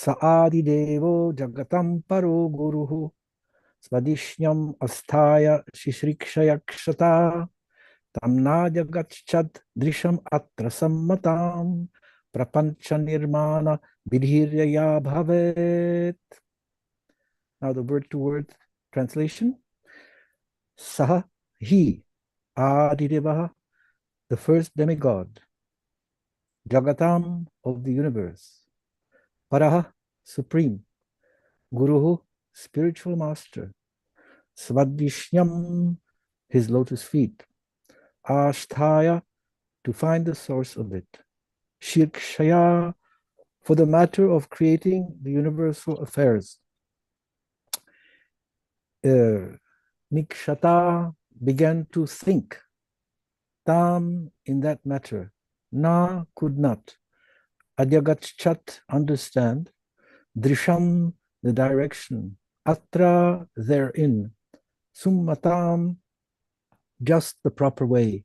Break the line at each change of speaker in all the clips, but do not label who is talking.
Sa Adidevo Jagatam Paro Guruhu Svadishyam Asthaya Shishrikshayakshata Tamna Jagatchat Drisham Atra Sammatam Prapancha Nirmana Vidhiryaya Bhavet. Now the word to word translation. Saha, he, Adidevaha, the first demigod, Jagatam, of the universe, Paraha, supreme, Guruhu, spiritual master, Svadhishyam, his lotus feet, Ashthaya, to find the source of it, Shirkshaya, for the matter of creating the universal affairs, Nikshata, began to think, Tam, in that matter, Na, could not, Adyagachat, understand, Drisham, the direction, Atra, therein, Summatam, just the proper way,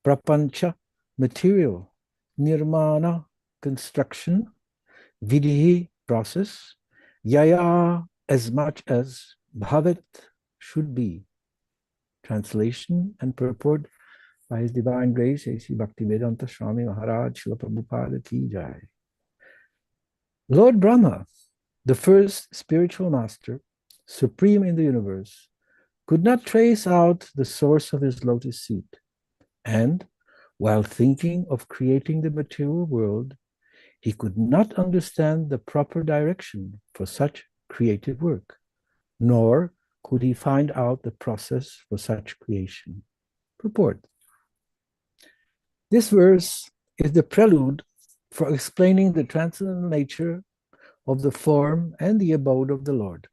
Prapancha, material, Nirmana, construction, Vidhi, process, Yaya, as much as, Bhavat, should be. Translation and purport by His Divine Grace, A.C. Bhaktivedanta Swami Maharaj Srila Prabhupada Ki Jai. Lord Brahma, the first spiritual master, supreme in the universe, could not trace out the source of his lotus seat, and while thinking of creating the material world, he could not understand the proper direction for such creative work, nor could he find out the process for such creation. Purport. This verse is the prelude for explaining the transcendental nature of the form and the abode of the Lord.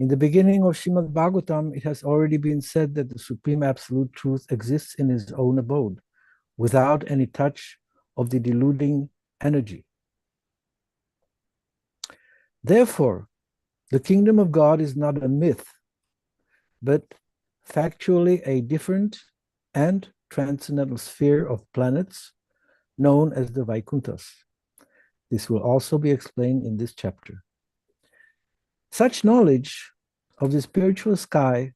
In the beginning of Srimad Bhagavatam, it has already been said that the Supreme Absolute Truth exists in his own abode, without any touch of the deluding energy. Therefore, the kingdom of God is not a myth, but factually a different and transcendental sphere of planets known as the Vaikunthas. This will also be explained in this chapter. Such knowledge of the spiritual sky,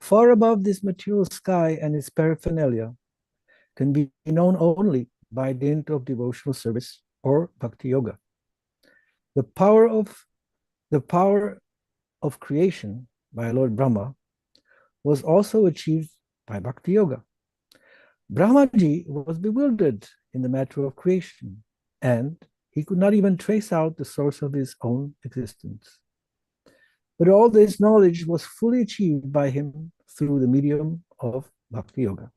far above this material sky and its paraphernalia, can be known only by dint of devotional service or bhakti yoga. The power of creation by Lord Brahma was also achieved by bhakti yoga. Brahmaji was bewildered in the matter of creation, and he could not even trace out the source of his own existence. But all this knowledge was fully achieved by him through the medium of bhakti yoga.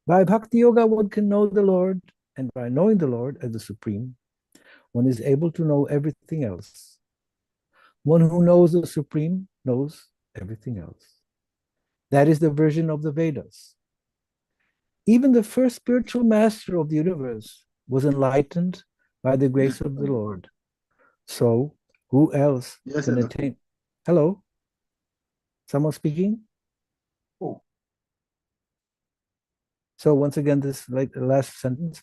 By bhakti yoga, one can know the Lord, and by knowing the Lord as the Supreme, one is able to know everything else. One who knows the Supreme knows everything else. That is the version of the Vedas. Even the first spiritual master of the universe was enlightened by the grace of the Lord. So, who else can attain? Hello? Someone speaking?
Oh.
So once again, this like the last sentence.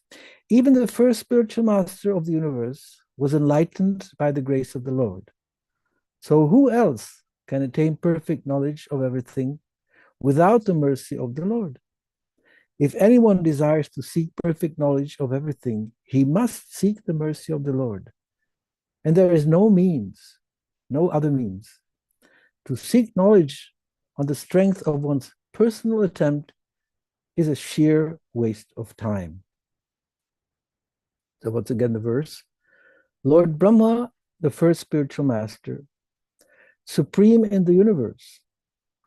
Even the first spiritual master of the universe was enlightened by the grace of the Lord. So who else can attain perfect knowledge of everything without the mercy of the Lord? If anyone desires to seek perfect knowledge of everything, he must seek the mercy of the Lord. And there is no means, no other means. To seek knowledge on the strength of one's personal attempt is a sheer waste of time. So once again, the verse. Lord Brahma, the first spiritual master, supreme in the universe,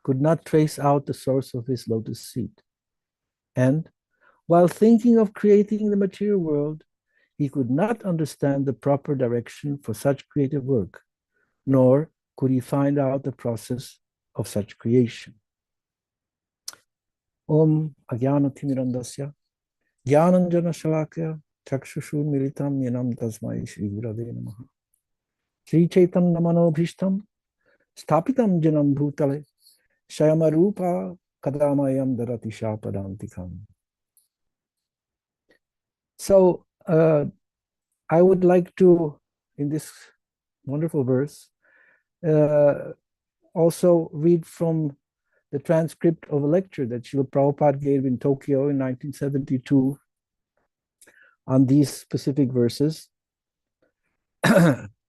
could not trace out the source of his lotus seat. And while thinking of creating the material world, he could not understand the proper direction for such creative work, nor could he find out the process of such creation. Om Ajnanatirmirandasya Jnananjana Shalakya Chakshushu Militam Yenam Tasmai Shri Gurave Namaha. Sri Chaitanya Manobhishtam Stapitam Janam Bhutale Shayamarupa Kadamayam Darati Shapadantikam. So I would like to in this wonderful verse, also read from the transcript of a lecture that Srila Prabhupada gave in Tokyo in 1972 on these specific verses.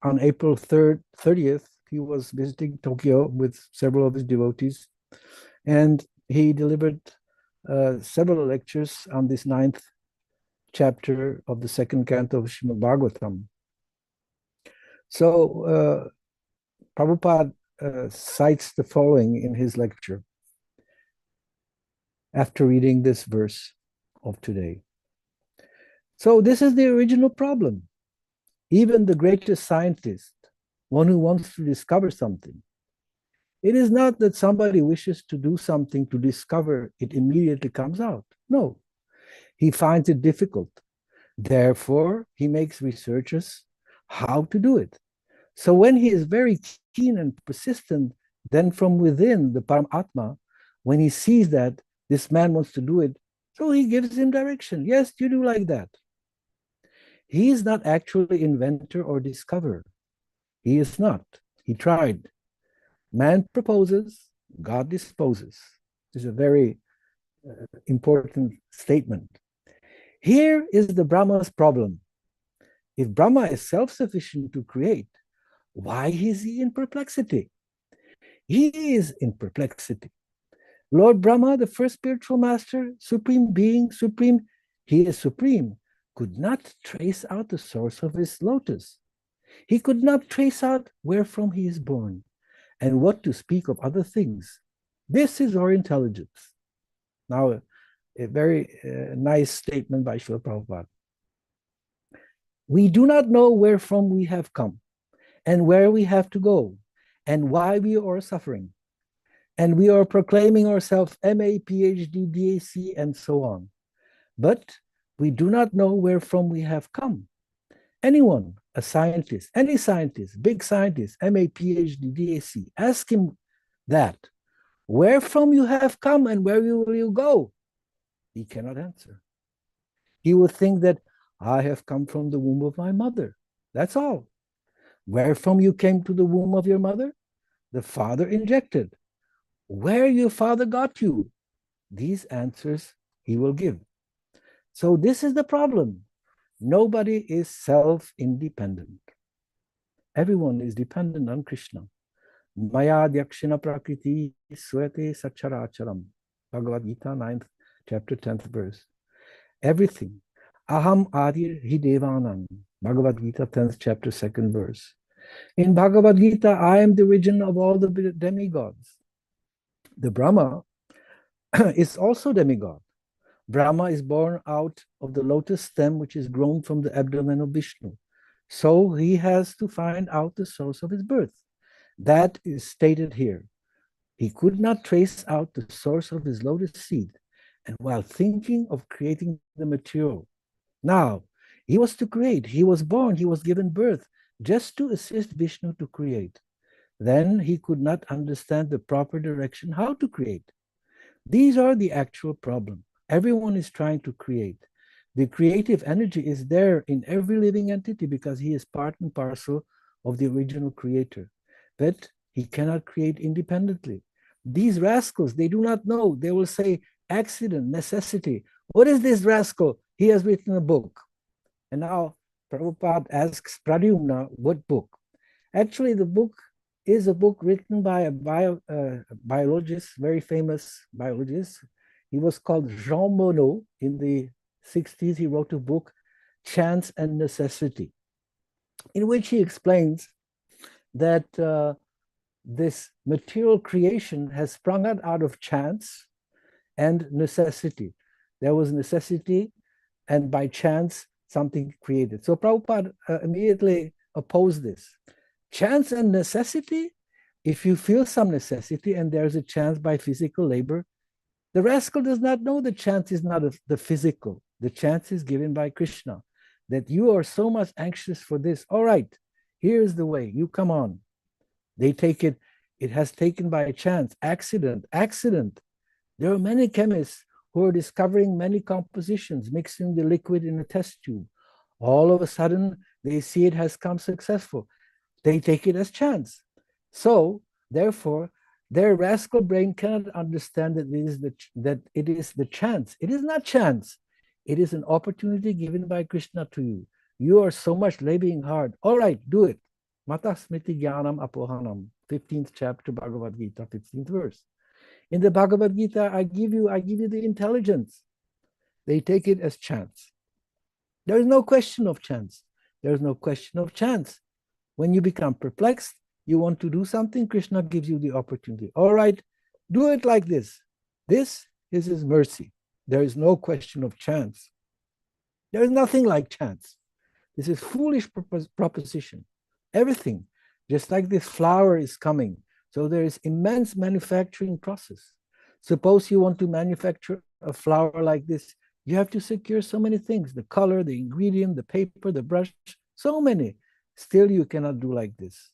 On April 30th, he was visiting Tokyo with several of his devotees, and he delivered several lectures on this 9th chapter of the second canto of Srimad Bhagavatam. So Prabhupada cites the following in his lecture after reading this verse of today. So this is the original problem. Even the greatest scientist, one who wants to discover something, it is not that somebody wishes to do something to discover it immediately comes out. No, he finds it difficult. Therefore, he makes researches how to do it. So when he is very keen and persistent, then from within the Paramatma, when he sees that this man wants to do it, so he gives him direction. Yes, you do like that. He is not actually inventor or discoverer. He is not. He tried. Man proposes, God disposes. This is a very important statement. Here is the Brahma's problem. If Brahma is self-sufficient to create, why is he in perplexity? He is in perplexity. Lord Brahma, the first spiritual master, supreme being, supreme, he is supreme, could not trace out the source of his lotus. He could not trace out where from he is born, and what to speak of other things. This is our intelligence. Now, a very nice statement by Srila Prabhupada. We do not know where from we have come, and where we have to go, and why we are suffering. And we are proclaiming ourselves MA, PhD, DAC, and so on. But we do not know where from we have come. Anyone, a scientist, any scientist, big scientist, MA, PhD, DAC, ask him that. Where from you have come and where will you go? He cannot answer. He will think that I have come from the womb of my mother. That's all. Where from you came to the womb of your mother? The father injected. Where your father got you? These answers he will give. So this is the problem. Nobody is self-independent. Everyone is dependent on Krishna. Maya Dyakshina Prakriti Swete Sacharacharam. Bhagavad Gita, 9th chapter, 10th verse. Everything. Aham Adir Hidevanam. Bhagavad Gita, 10th chapter, 2nd verse. In Bhagavad Gita, I am the origin of all the demigods. The Brahma is also demigod. Brahma is born out of the lotus stem which is grown from the abdomen of Vishnu. So he has to find out the source of his birth. That is stated here. He could not trace out the source of his lotus seed, and while thinking of creating the material. Now, he was to create. He was born, he was given birth, just to assist Vishnu to create. Then he could not understand the proper direction how to create. These are the actual problem. Everyone is trying to create. The creative energy is there in every living entity because he is part and parcel of the original creator. But he cannot create independently. These rascals, they do not know. They will say accident, necessity. What is this rascal? He has written a book. And now Prabhupada asks Pradyumna, what book? Actually, the book is a book written by a biologist, very famous biologist. He was called Jean Monod. In the 60s, he wrote a book, Chance and Necessity, in which he explains that this material creation has sprung out of chance and necessity. There was necessity, and by chance, something created. So Prabhupada immediately opposed this. Chance and necessity, if you feel some necessity and there's a chance by physical labor, the rascal does not know the chance is not the physical. The chance is given by Krishna, that you are so much anxious for this. All right, here's the way, you come on. They take it, it has taken by chance, accident. There are many chemists who are discovering many compositions, mixing the liquid in a test tube. All of a sudden, They see it has come successful. They take it as chance. So, therefore, their rascal brain cannot understand that it is the chance. It is not chance. It is an opportunity given by Krishna to you. You are so much laboring hard. All right, do it. Mata smriti jnanam apohanam, 15th chapter, Bhagavad Gita, 15th verse. In the Bhagavad Gita, I give you the intelligence. They take it as chance. There is no question of chance. There is no question of chance. When you become perplexed, you want to do something, Krishna gives you the opportunity. All right, do it like this. This is his mercy. There is no question of chance. There is nothing like chance. This is foolish proposition. Everything, just like this flower is coming. So there is immense manufacturing process. Suppose you want to manufacture a flower like this, you have to secure so many things, the color, the ingredient, the paper, the brush, so many. Still, you cannot do like this.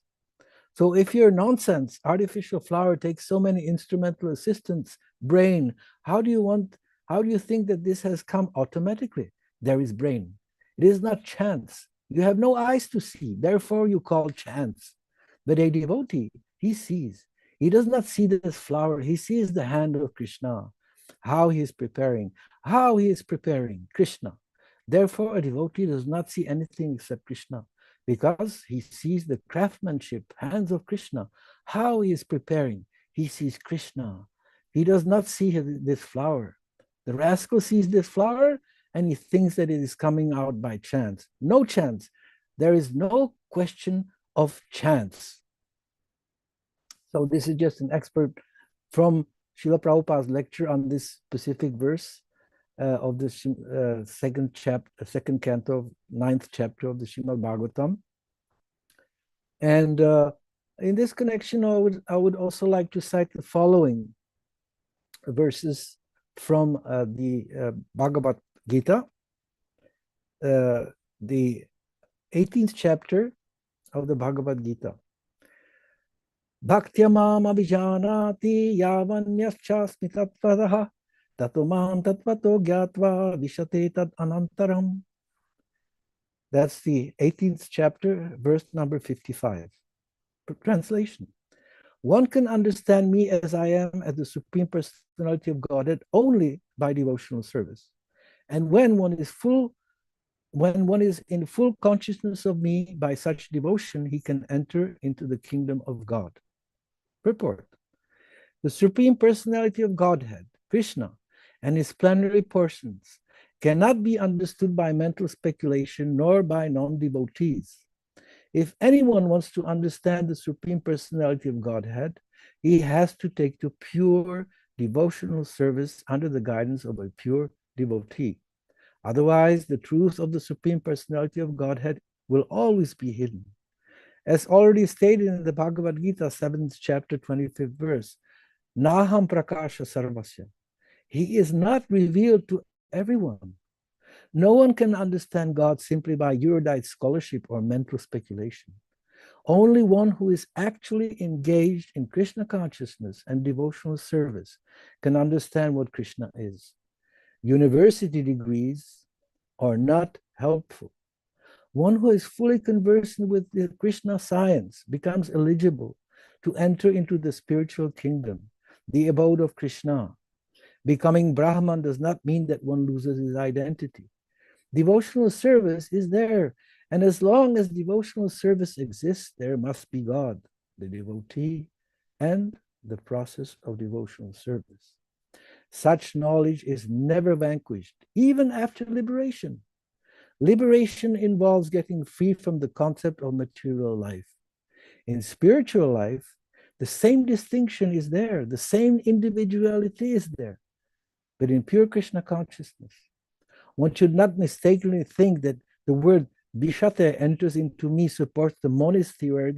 So if your nonsense, artificial flower takes so many instrumental assistants, brain, how do you think that this has come automatically? There is brain. It is not chance. You have no eyes to see, therefore you call chance. But a devotee, he sees. He does not see this flower, he sees the hand of Krishna, how he is preparing, Krishna. Therefore, a devotee does not see anything except Krishna, because he sees the craftsmanship, hands of Krishna, how he is preparing. He sees Krishna. He does not see this flower. The rascal sees this flower and he thinks that it is coming out by chance. No chance. There is no question of chance. So this is just an expert from Srila Prabhupada's lecture on this specific verse of the second canto, 9th chapter of the Srimad Bhagavatam. And in this connection, I would also like to cite the following verses from the Bhagavad Gita, the 18th chapter of the Bhagavad Gita. Bhaktyamam abhijanati yavanyascha smitapvadaha tatumam tatvato gyatva vishate tad anantaram. That's the 18th chapter, verse number 55. Translation. One can understand me as I am, as the Supreme Personality of Godhead, only by devotional service. And when one is in full consciousness of me by such devotion, he can enter into the kingdom of God. Purport. The Supreme Personality of Godhead, Krishna, and his plenary portions cannot be understood by mental speculation nor by non-devotees. If anyone wants to understand the Supreme Personality of Godhead, he has to take to pure devotional service under the guidance of a pure devotee. Otherwise, the truth of the Supreme Personality of Godhead will always be hidden. As already stated in the Bhagavad Gita, 7th chapter, 25th verse, Naham Prakasha Sarvasya. He is not revealed to everyone. No one can understand God simply by erudite scholarship or mental speculation. Only one who is actually engaged in Krishna consciousness and devotional service can understand what Krishna is. University degrees are not helpful. One who is fully conversant with the Krishna science becomes eligible to enter into the spiritual kingdom, the abode of Krishna. Becoming Brahman does not mean that one loses his identity. Devotional service is there, and as long as devotional service exists, there must be God, the devotee, and the process of devotional service. Such knowledge is never vanquished, even after liberation. Liberation involves getting free from the concept of material life. In spiritual life, the same distinction is there, the same individuality is there. But in pure Krishna consciousness, one should not mistakenly think that the word Vishate enters into me supports the monist theory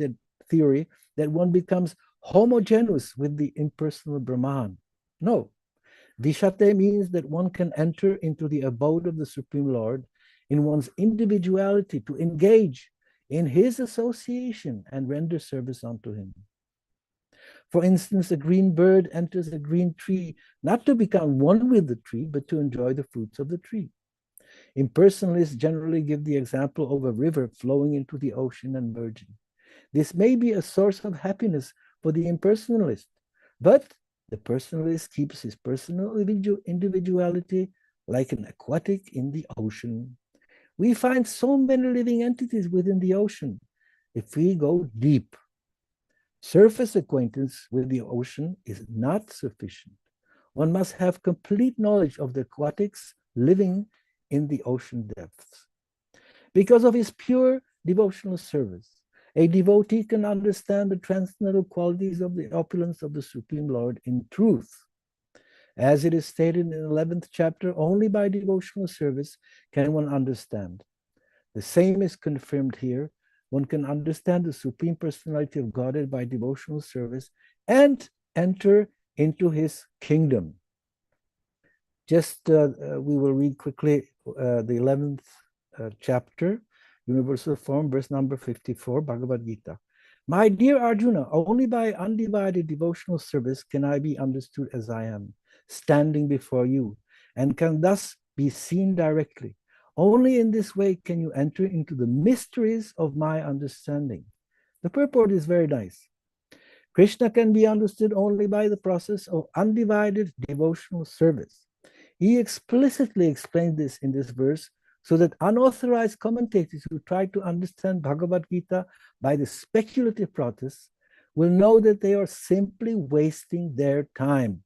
that one becomes homogeneous with the impersonal Brahman. No. Vishate means that one can enter into the abode of the Supreme Lord in one's individuality to engage in his association and render service unto him. For instance, a green bird enters a green tree, not to become one with the tree, but to enjoy the fruits of the tree. Impersonalists generally give the example of a river flowing into the ocean and merging. This may be a source of happiness for the impersonalist, but the personalist keeps his personal individuality like an aquatic in the ocean. We find so many living entities within the ocean. If we go deep, surface acquaintance with the ocean is not sufficient. One must have complete knowledge of the aquatics living in the ocean depths. Because of his pure devotional service, a devotee can understand the transcendental qualities of the opulence of the Supreme Lord in truth. As it is stated in the 11th chapter, only by devotional service can one understand. The same is confirmed here. One can understand the Supreme Personality of Godhead by devotional service and enter into his kingdom. Just we will read quickly the 11th chapter, Universal Form, verse number 54, Bhagavad Gita. My dear Arjuna, only by undivided devotional service can I be understood as I am, standing before you, and can thus be seen directly. Only in this way can you enter into the mysteries of my understanding. The purport is very nice. Krishna can be understood only by the process of undivided devotional service. He explicitly explained this in this verse so that unauthorized commentators who try to understand Bhagavad Gita by the speculative process will know that they are simply wasting their time.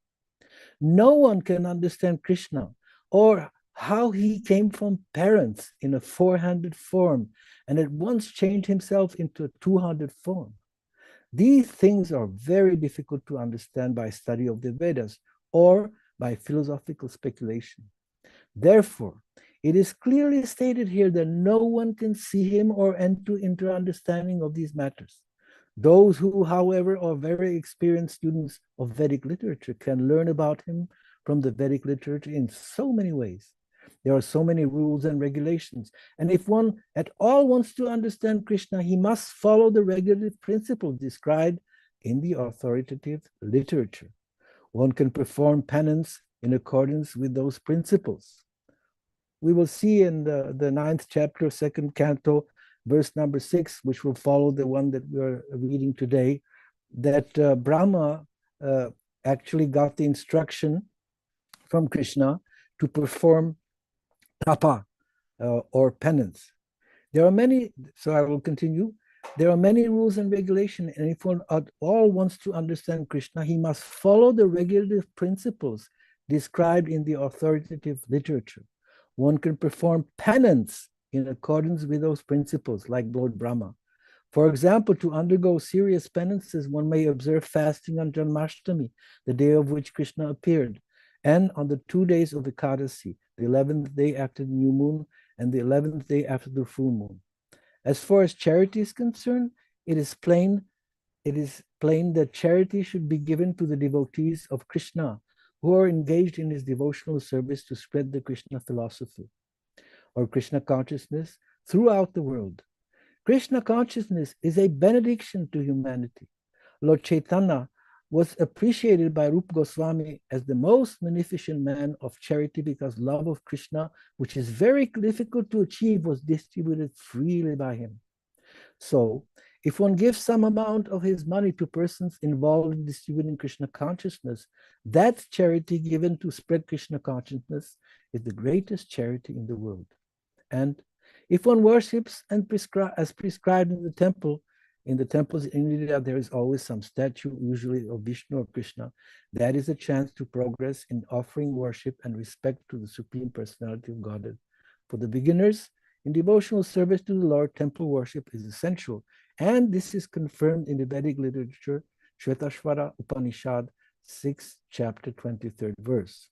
No one can understand Krishna or how he came from parents in a four-handed form and at once changed himself into a two-handed form. These things are very difficult to understand by study of the Vedas or by philosophical speculation. Therefore, it is clearly stated here that no one can see him or enter into understanding of these matters. Those who, however, are very experienced students of Vedic literature can learn about him from the Vedic literature in so many ways. There are so many rules and regulations. And if one at all wants to understand Krishna, he must follow the regulative principles described in the authoritative literature. One can perform penance in accordance with those principles. We will see in the 9th chapter, 2nd canto, verse number 6, which will follow the one that we're reading today, that Brahma actually got the instruction from Krishna to perform tapa or penance. There are many, so I will continue. There are many rules and regulations, and if one at all wants to understand Krishna, he must follow the regulative principles described in the authoritative literature. One can perform penance in accordance with those principles, like Lord Brahma. For example, to undergo serious penances, one may observe fasting on Janmashtami, the day of which Krishna appeared, and on the 2 days of Ekadasi, the 11th day after the new moon and the 11th day after the full moon. As far as charity is concerned, it is plain that charity should be given to the devotees of Krishna who are engaged in his devotional service to spread the Krishna philosophy or Krishna consciousness throughout the world. Krishna consciousness is a benediction to humanity. Lord Chaitanya was appreciated by Rupa Goswami as the most magnificent man of charity because love of Krishna, which is very difficult to achieve, was distributed freely by him. So, if one gives some amount of his money to persons involved in distributing Krishna consciousness, that charity given to spread Krishna consciousness is the greatest charity in the world. And if one worships and as prescribed in the temples in India, there is always some statue, usually of Vishnu or Krishna. That is a chance to progress in offering worship and respect to the Supreme Personality of Godhead. For the beginners, in devotional service to the Lord, temple worship is essential. And this is confirmed in the Vedic literature, Shvetashvara Upanishad, 6th chapter, 23rd verse.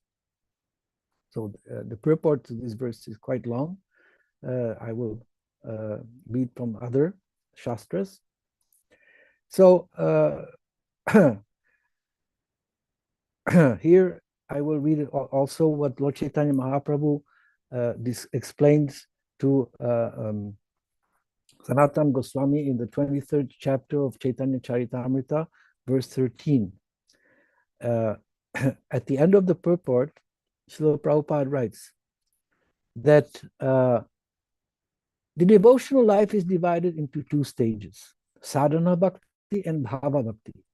So the purport to this verse is quite long. I will read from other shastras. So here I will read it also what Lord Chaitanya Mahaprabhu explains to Sanatana Goswami in the 23rd chapter of Chaitanya Charitamrita, verse 13. At the end of the purport, Srila Prabhupada writes, that the devotional life is divided into two stages, sadhana bhakti and bhava bhakti.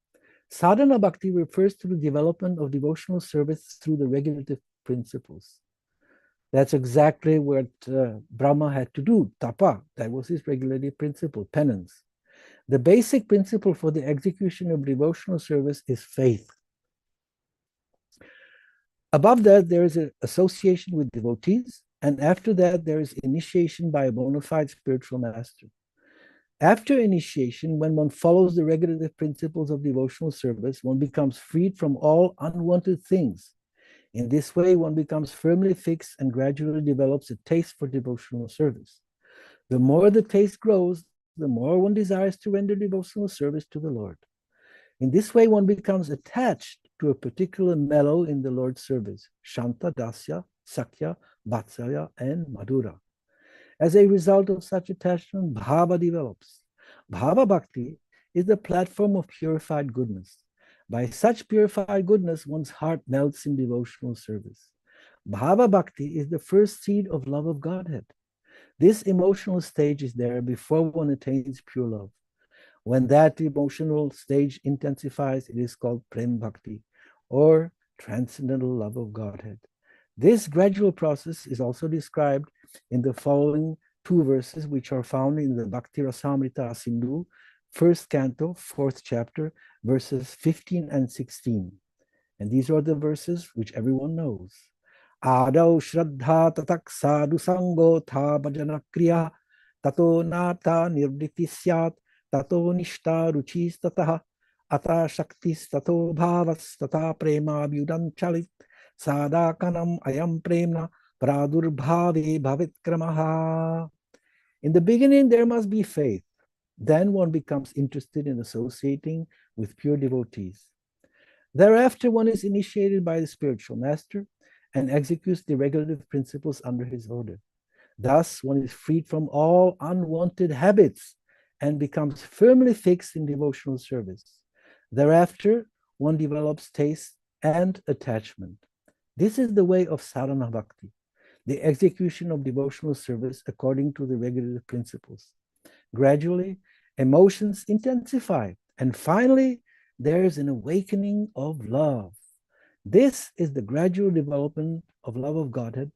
Sadhana bhakti refers to the development of devotional service through the regulative principles. That's exactly what Brahma had to do, tapa. That was his regulative principle, penance. The basic principle for the execution of devotional service is faith. Above that, there is an association with devotees, and after that, there is initiation by a bona fide spiritual master. After initiation, when one follows the regulative principles of devotional service, one becomes freed from all unwanted things. In this way, one becomes firmly fixed and gradually develops a taste for devotional service. The more the taste grows, the more one desires to render devotional service to the Lord. In this way, one becomes attached to a particular mellow in the Lord's service, Shanta, Dasya, Sakya, Vatsalya, and Madhura. As a result of such attachment, bhava develops. Bhava bhakti is the platform of purified goodness. By such purified goodness, one's heart melts in devotional service. Bhava bhakti is the first seed of love of Godhead. This emotional stage is there before one attains pure love. When that emotional stage intensifies, it is called prem bhakti, or transcendental love of Godhead. This gradual process is also described in the following two verses, which are found in the Bhakti Rasamrita Sindhu, first canto, fourth chapter, verses 15 and 16. And these are the verses which everyone knows. Adau Shraddha Tatak Sadhu Sango Tha Bhajana Kriya Tato Nata Nirditi Syat Tato Nishta Ruchis Tataha Ata Shaktis Tato Bhavas Tata Prema Vyudan Chalit Sadakanam Ayam Premna Pradurbhavi Bhavitkramaha. In the beginning, there must be faith. Then one becomes interested in associating with pure devotees. Thereafter, one is initiated by the spiritual master and executes the regulative principles under his order. Thus, one is freed from all unwanted habits and becomes firmly fixed in devotional service. Thereafter, one develops taste and attachment. This is the way of sadhana bhakti, the execution of devotional service according to the regulative principles. Gradually, emotions intensify, and finally, there is an awakening of love. This is the gradual development of love of Godhead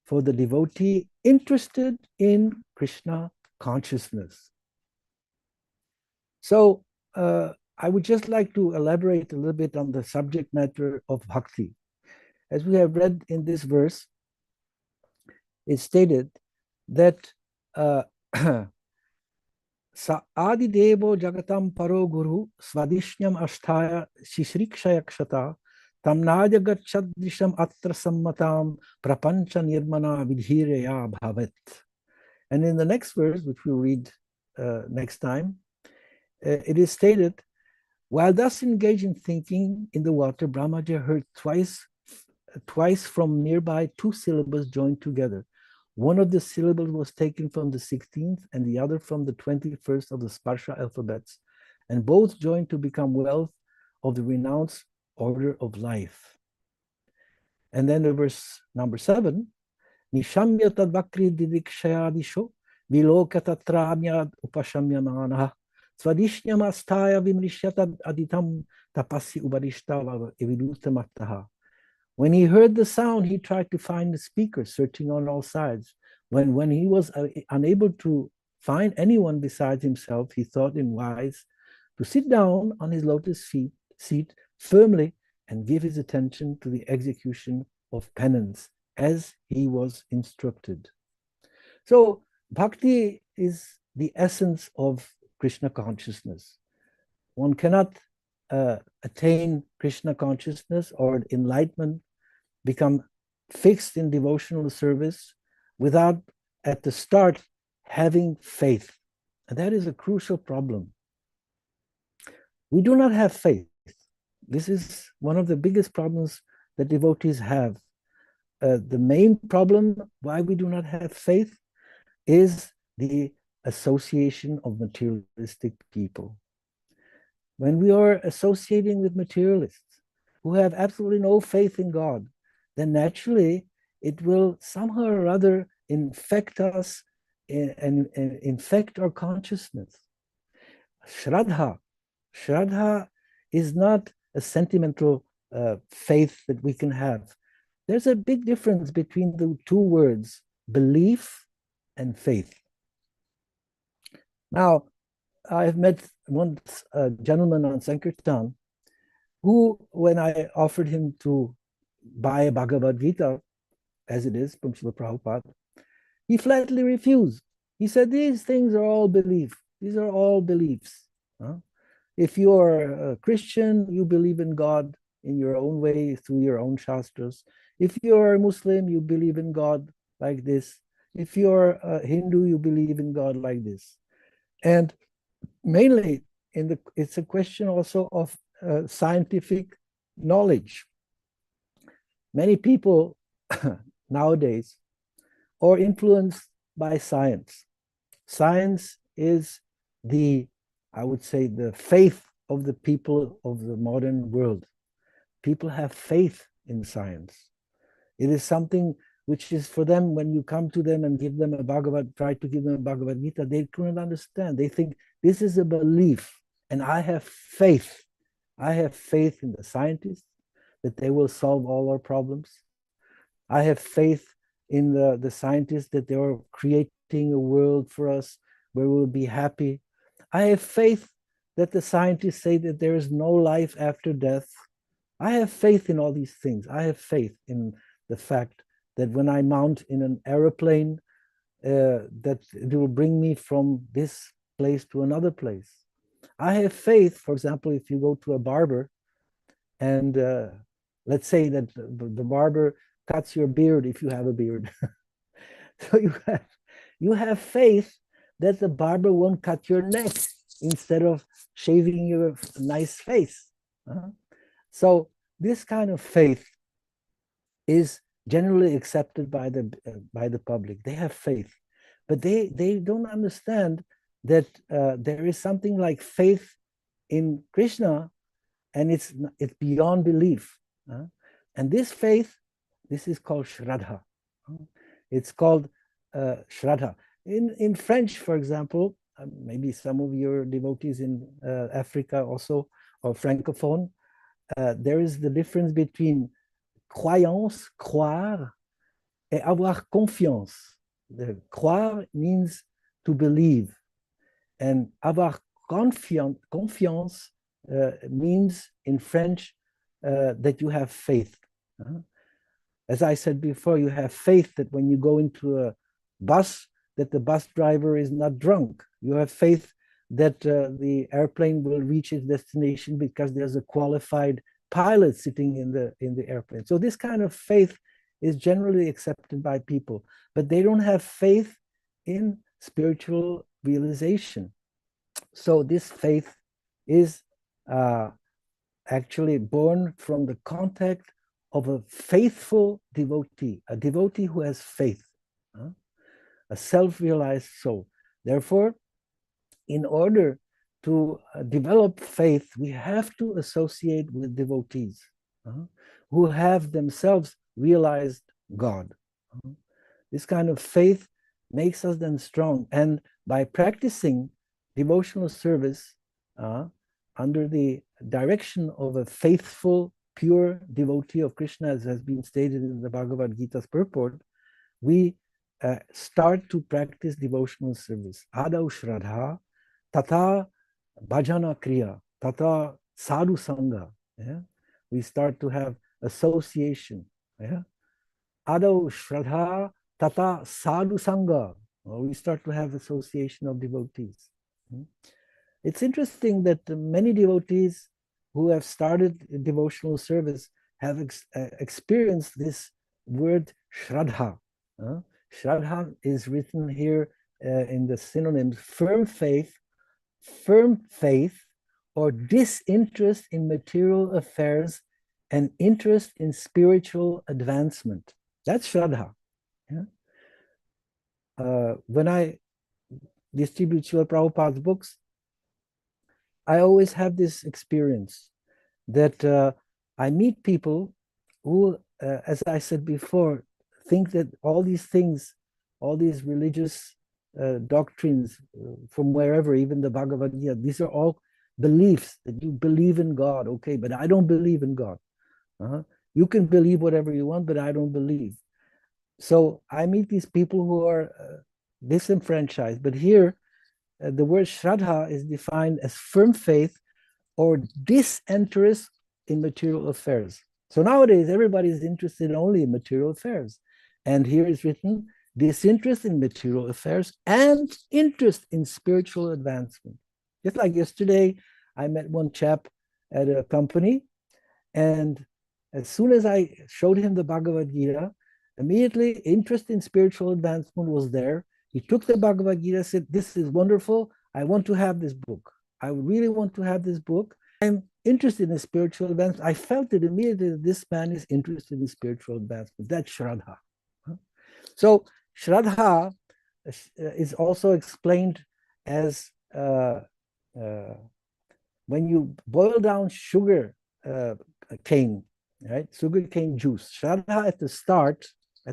for the devotee interested in Krishna consciousness. So, I would just like to elaborate a little bit on the subject matter of bhakti. As we have read in this verse, it's stated that Sa adi devo jagatam paro guru svadishnyam asthaya shishrikshayakshata tamnadya gachadrisham atra sammatam prapancha nirmana vidhireya bhavet. And in the next verse, which we'll read next time, it is stated, while thus engaged in thinking in the water, Brahmaji heard twice from nearby two syllables joined together. One of the syllables was taken from the 16th and the other from the 21st of the Sparsha alphabets, and both joined to become wealth of the renounced order of life. And then the verse number 7, Nishamya tadvakri didikshayadisho vilokatatranyad upashamyananah swadishyam astaya vimrishyatad aditam tapasi ubadishtava evidutamattaha. When he heard the sound, he tried to find the speaker, searching on all sides. When he was unable to find anyone besides himself, he thought it wise to sit down on his lotus seat firmly and give his attention to the execution of penance as he was instructed. So bhakti is the essence of Krishna consciousness. One cannot attain Krishna consciousness or enlightenment, become fixed in devotional service without at the start having faith. And that is a crucial problem. We do not have faith. This is one of the biggest problems that devotees have. The main problem why we do not have faith is the association of materialistic people. When we are associating with materialists who have absolutely no faith in God, then naturally it will somehow or other infect us and infect our consciousness. Shraddha. Shraddha is not a sentimental faith that we can have. There's a big difference between the two words, belief and faith. Now, I've met one gentleman on Sankirtan who, when I offered him to buy a Bhagavad Gita, as it is, from Srila Prabhupada, he flatly refused. He said, these things are all belief. These are all beliefs. If you are a Christian, you believe in God in your own way, through your own shastras. If you are a Muslim, you believe in God like this. If you're a Hindu, you believe in God like this. And mainly, it's a question also of scientific knowledge. Many people nowadays are influenced by science. Science is I would say, the faith of the people of the modern world. People have faith in science. It is something which is for them, when you come to them and give them try to give them a Bhagavad Gita, they couldn't understand. They think this is a belief, and I have faith. I have faith in the scientists that they will solve all our problems. I have faith in the scientists that they are creating a world for us where we'll be happy. I have faith that the scientists say that there is no life after death. I have faith in all these things. I have faith in the fact that when I mount in an aeroplane, that it will bring me from this place to another place. I have faith, for example, if you go to a barber and let's say that the barber cuts your beard if you have a beard. So you have faith that the barber won't cut your neck instead of shaving your nice face. So this kind of faith is generally accepted by the public. They have faith, but they don't understand that there is something like faith in Krishna, and it's beyond belief. And this faith, this is called Shraddha. It's called Shraddha. In French, for example, maybe some of your devotees in Africa also, or Francophone, there is the difference between croyance, croire, et avoir confiance. The croire means to believe, and avoir confiance means in French that you have faith. As I said before, you have faith that when you go into a bus, that the bus driver is not drunk. You have faith that the airplane will reach its destination because there's a qualified pilot sitting in the airplane. So this kind of faith is generally accepted by people, but they don't have faith in spiritual realization. So this faith is actually born from the contact of a faithful devotee, a devotee who has faith, a self-realized soul. Therefore, in order to develop faith, we have to associate with devotees who have themselves realized God. This kind of faith makes us then strong. And by practicing devotional service under the direction of a faithful, pure devotee of Krishna, as has been stated in the Bhagavad Gita's purport, we start to practice devotional service. Adau Shraddha, Tata Bhajana Kriya, Tata Sadhu Sangha. Yeah? We start to have association. Yeah? Adau Shraddha, Tata Sadhu Sangha. We start to have association of devotees. It's interesting that many devotees who have started devotional service have experienced this word Shraddha. Shraddha is written here in the synonyms firm faith, or disinterest in material affairs and interest in spiritual advancement. That's Shraddha. Yeah? When I distribute Srila Prabhupada's books, I always have this experience that I meet people who, as I said before, think that all these things, all these religious doctrines from wherever, even the Bhagavad Gita, these are all beliefs that you believe in God. Okay, but I don't believe in God. You can believe whatever you want, but I don't believe. So I meet these people who are disenfranchised. But here, the word Shraddha is defined as firm faith or disinterest in material affairs. So nowadays, everybody is interested only in material affairs. And here is written, disinterest in material affairs and interest in spiritual advancement. Just like yesterday, I met one chap at a company, and as soon as I showed him the Bhagavad Gita, immediately interest in spiritual advancement was there. He took the Bhagavad Gita, said, this is wonderful. I want to have this book. I really want to have this book. I'm interested in spiritual advancement. I felt it immediately that this man is interested in spiritual advancement. That's Shraddha. So Shraddha is also explained as when you boil down sugar cane, right? Sugar cane juice. Shraddha at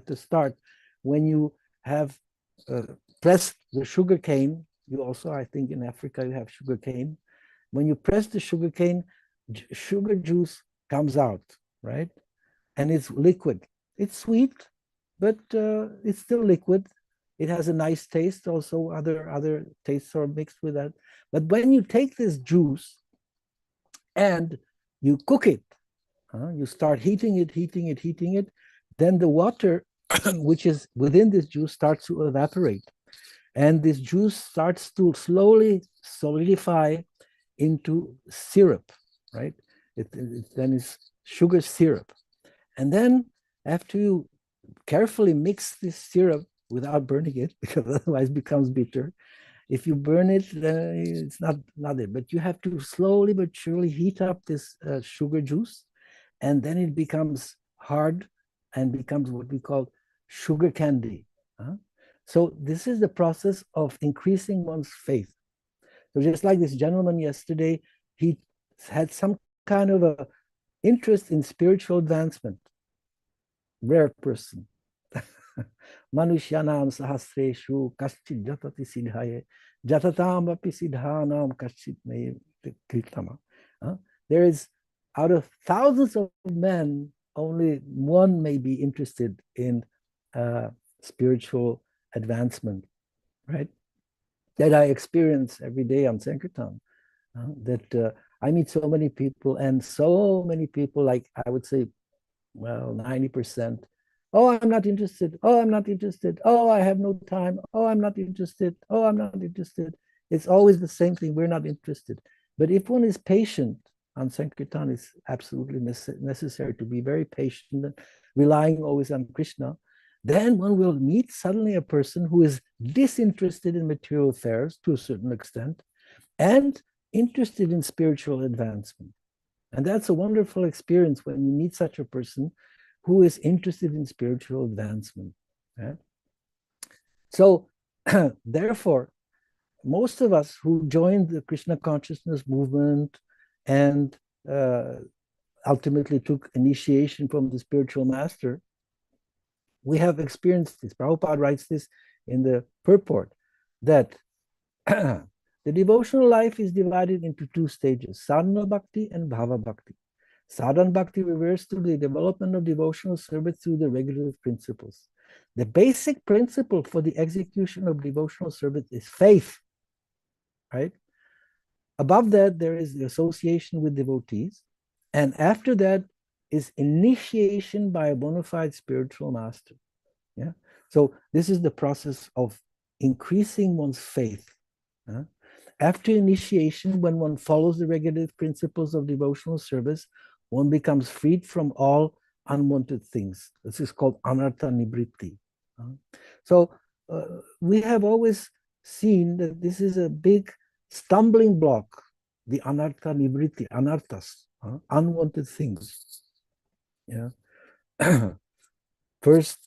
the start, when you have pressed the sugar cane, you also, I think in Africa, you have sugar cane. When you press the sugar cane, sugar juice comes out, right? And it's liquid. It's sweet, but it's still liquid. It has a nice taste. Also, other tastes are mixed with that. But when you take this juice and you cook it, you start heating it, then the water which is within this juice starts to evaporate. And this juice starts to slowly solidify into syrup, right? Then it's sugar syrup. And then after you carefully mix this syrup without burning it, because otherwise it becomes bitter, if you burn it, then it's not it. But you have to slowly but surely heat up this sugar juice, and then it becomes hard and becomes what we call sugar candy. So this is the process of increasing one's faith. So just like this gentleman yesterday, he had some kind of a interest in spiritual advancement. Rare person. Manushyanam sahasreshu kaschit jatati siddhaye jatatam api siddhanam kaschit me kritama. There is, out of thousands of men, only one may be interested in spiritual advancement, right? That I experience every day on Sankirtan. That I meet so many people, and so many people, like I would say, well, 90%. Oh, I'm not interested. Oh, I'm not interested. Oh, I have no time. Oh, I'm not interested. Oh, I'm not interested. It's always the same thing. We're not interested. But if one is patient on Sankirtan, it's absolutely necessary to be very patient, relying always on Krishna. Then one will meet suddenly a person who is disinterested in material affairs to a certain extent and interested in spiritual advancement. And that's a wonderful experience when you meet such a person who is interested in spiritual advancement. Right? So, therefore, most of us who joined the Krishna consciousness movement and ultimately took initiation from the spiritual master, we have experienced this. Prabhupada writes this in the purport, that the devotional life is divided into two stages, sadhana bhakti and bhava bhakti. Sadhana bhakti refers to the development of devotional service through the regulative principles. The basic principle for the execution of devotional service is faith, right? Above that, there is the association with devotees. And after that is initiation by a bona fide spiritual master. Yeah. So this is the process of increasing one's faith. After initiation, when one follows the regulative principles of devotional service, one becomes freed from all unwanted things. This is called anartha nibritti. So we have always seen that this is a big stumbling block, the anartha nibritti, anarthas, unwanted things. Yeah. First,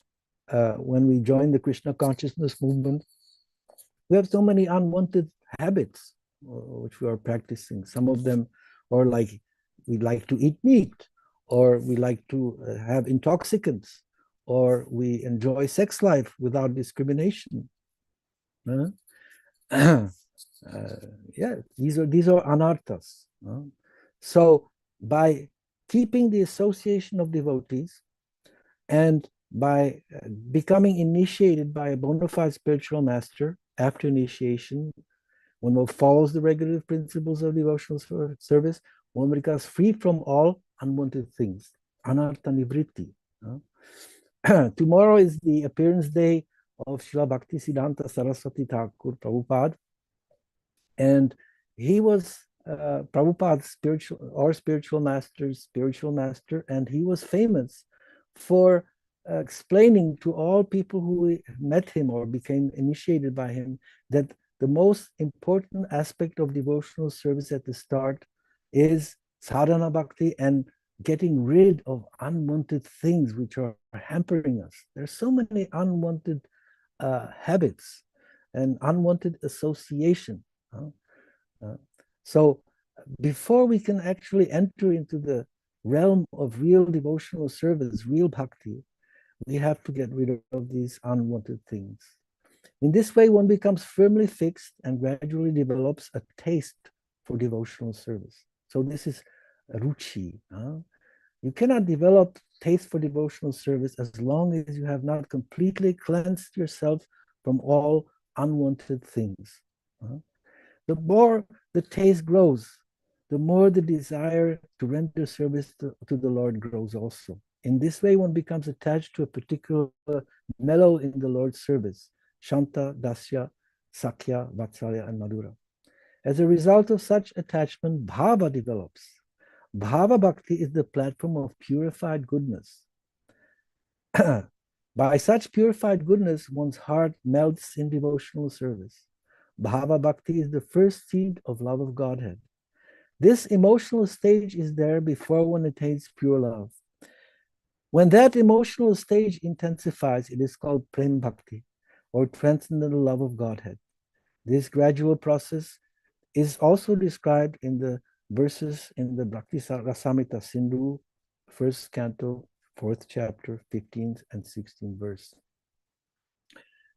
when we join the Krishna consciousness movement, we have so many unwanted habits which we are practicing. Some of them are like, we like to eat meat, or we like to have intoxicants, or we enjoy sex life without discrimination. Yeah, these are anarthas. So by keeping the association of devotees and by becoming initiated by a bona fide spiritual master after initiation, when one follows the regulative principles of devotional service, one becomes free from all unwanted things. Anartha nivritti. Tomorrow is the appearance day of Srila Bhaktisiddhanta Saraswati Thakur Prabhupada, and he was Prabhupada's spiritual master, and he was famous for explaining to all people who met him or became initiated by him that the most important aspect of devotional service at the start is sadhana bhakti and getting rid of unwanted things which are hampering us. There's so many unwanted habits and unwanted association. So before we can actually enter into the realm of real devotional service, real bhakti, we have to get rid of these unwanted things. In this way, one becomes firmly fixed and gradually develops a taste for devotional service. So this is ruchi. You cannot develop taste for devotional service as long as you have not completely cleansed yourself from all unwanted things. The more the taste grows, the more the desire to render service to the Lord grows also. In this way, one becomes attached to a particular mellow in the Lord's service, Shanta, Dasya, Sakya, Vatsalya, and Madhura. As a result of such attachment, bhava develops. Bhava bhakti is the platform of purified goodness. By such purified goodness, one's heart melts in devotional service. Bhava bhakti is the first seed of love of Godhead. This emotional stage is there before one attains pure love. When that emotional stage intensifies, it is called prem bhakti, or transcendental love of Godhead. This gradual process is also described in the verses in the Bhakti Rasamrita Sindhu, first canto, 4th chapter, 15th and 16th verse.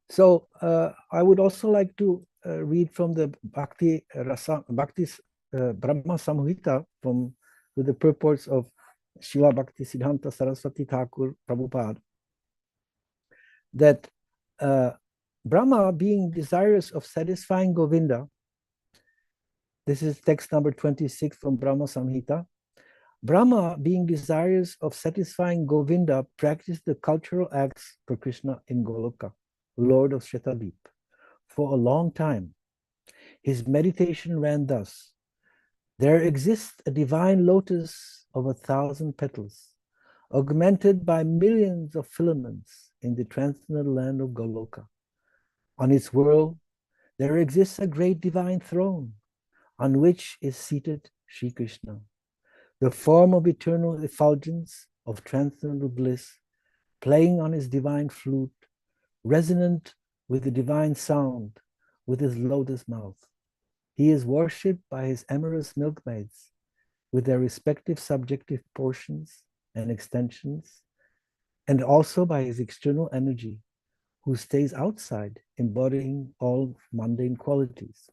So I would also like to read from the Bhakti Brahma Samhita with the purports of Srila Bhaktisiddhanta Saraswati Thakur Prabhupada, that Brahma, being desirous of satisfying Govinda, this is text number 26 from Brahma Samhita. Brahma, being desirous of satisfying Govinda, practiced the cultural acts for Krishna in Goloka, Lord of Shetadeep, for a long time. His meditation ran thus: there exists a divine lotus of 1,000 petals, augmented by millions of filaments in the transcendental land of Goloka. On its world, there exists a great divine throne, on which is seated Sri Krishna, the form of eternal effulgence of transcendental bliss, playing on his divine flute, resonant with the divine sound, with his lotus mouth. He is worshipped by his amorous milkmaids, with their respective subjective portions and extensions, and also by his external energy, who stays outside, embodying all mundane qualities.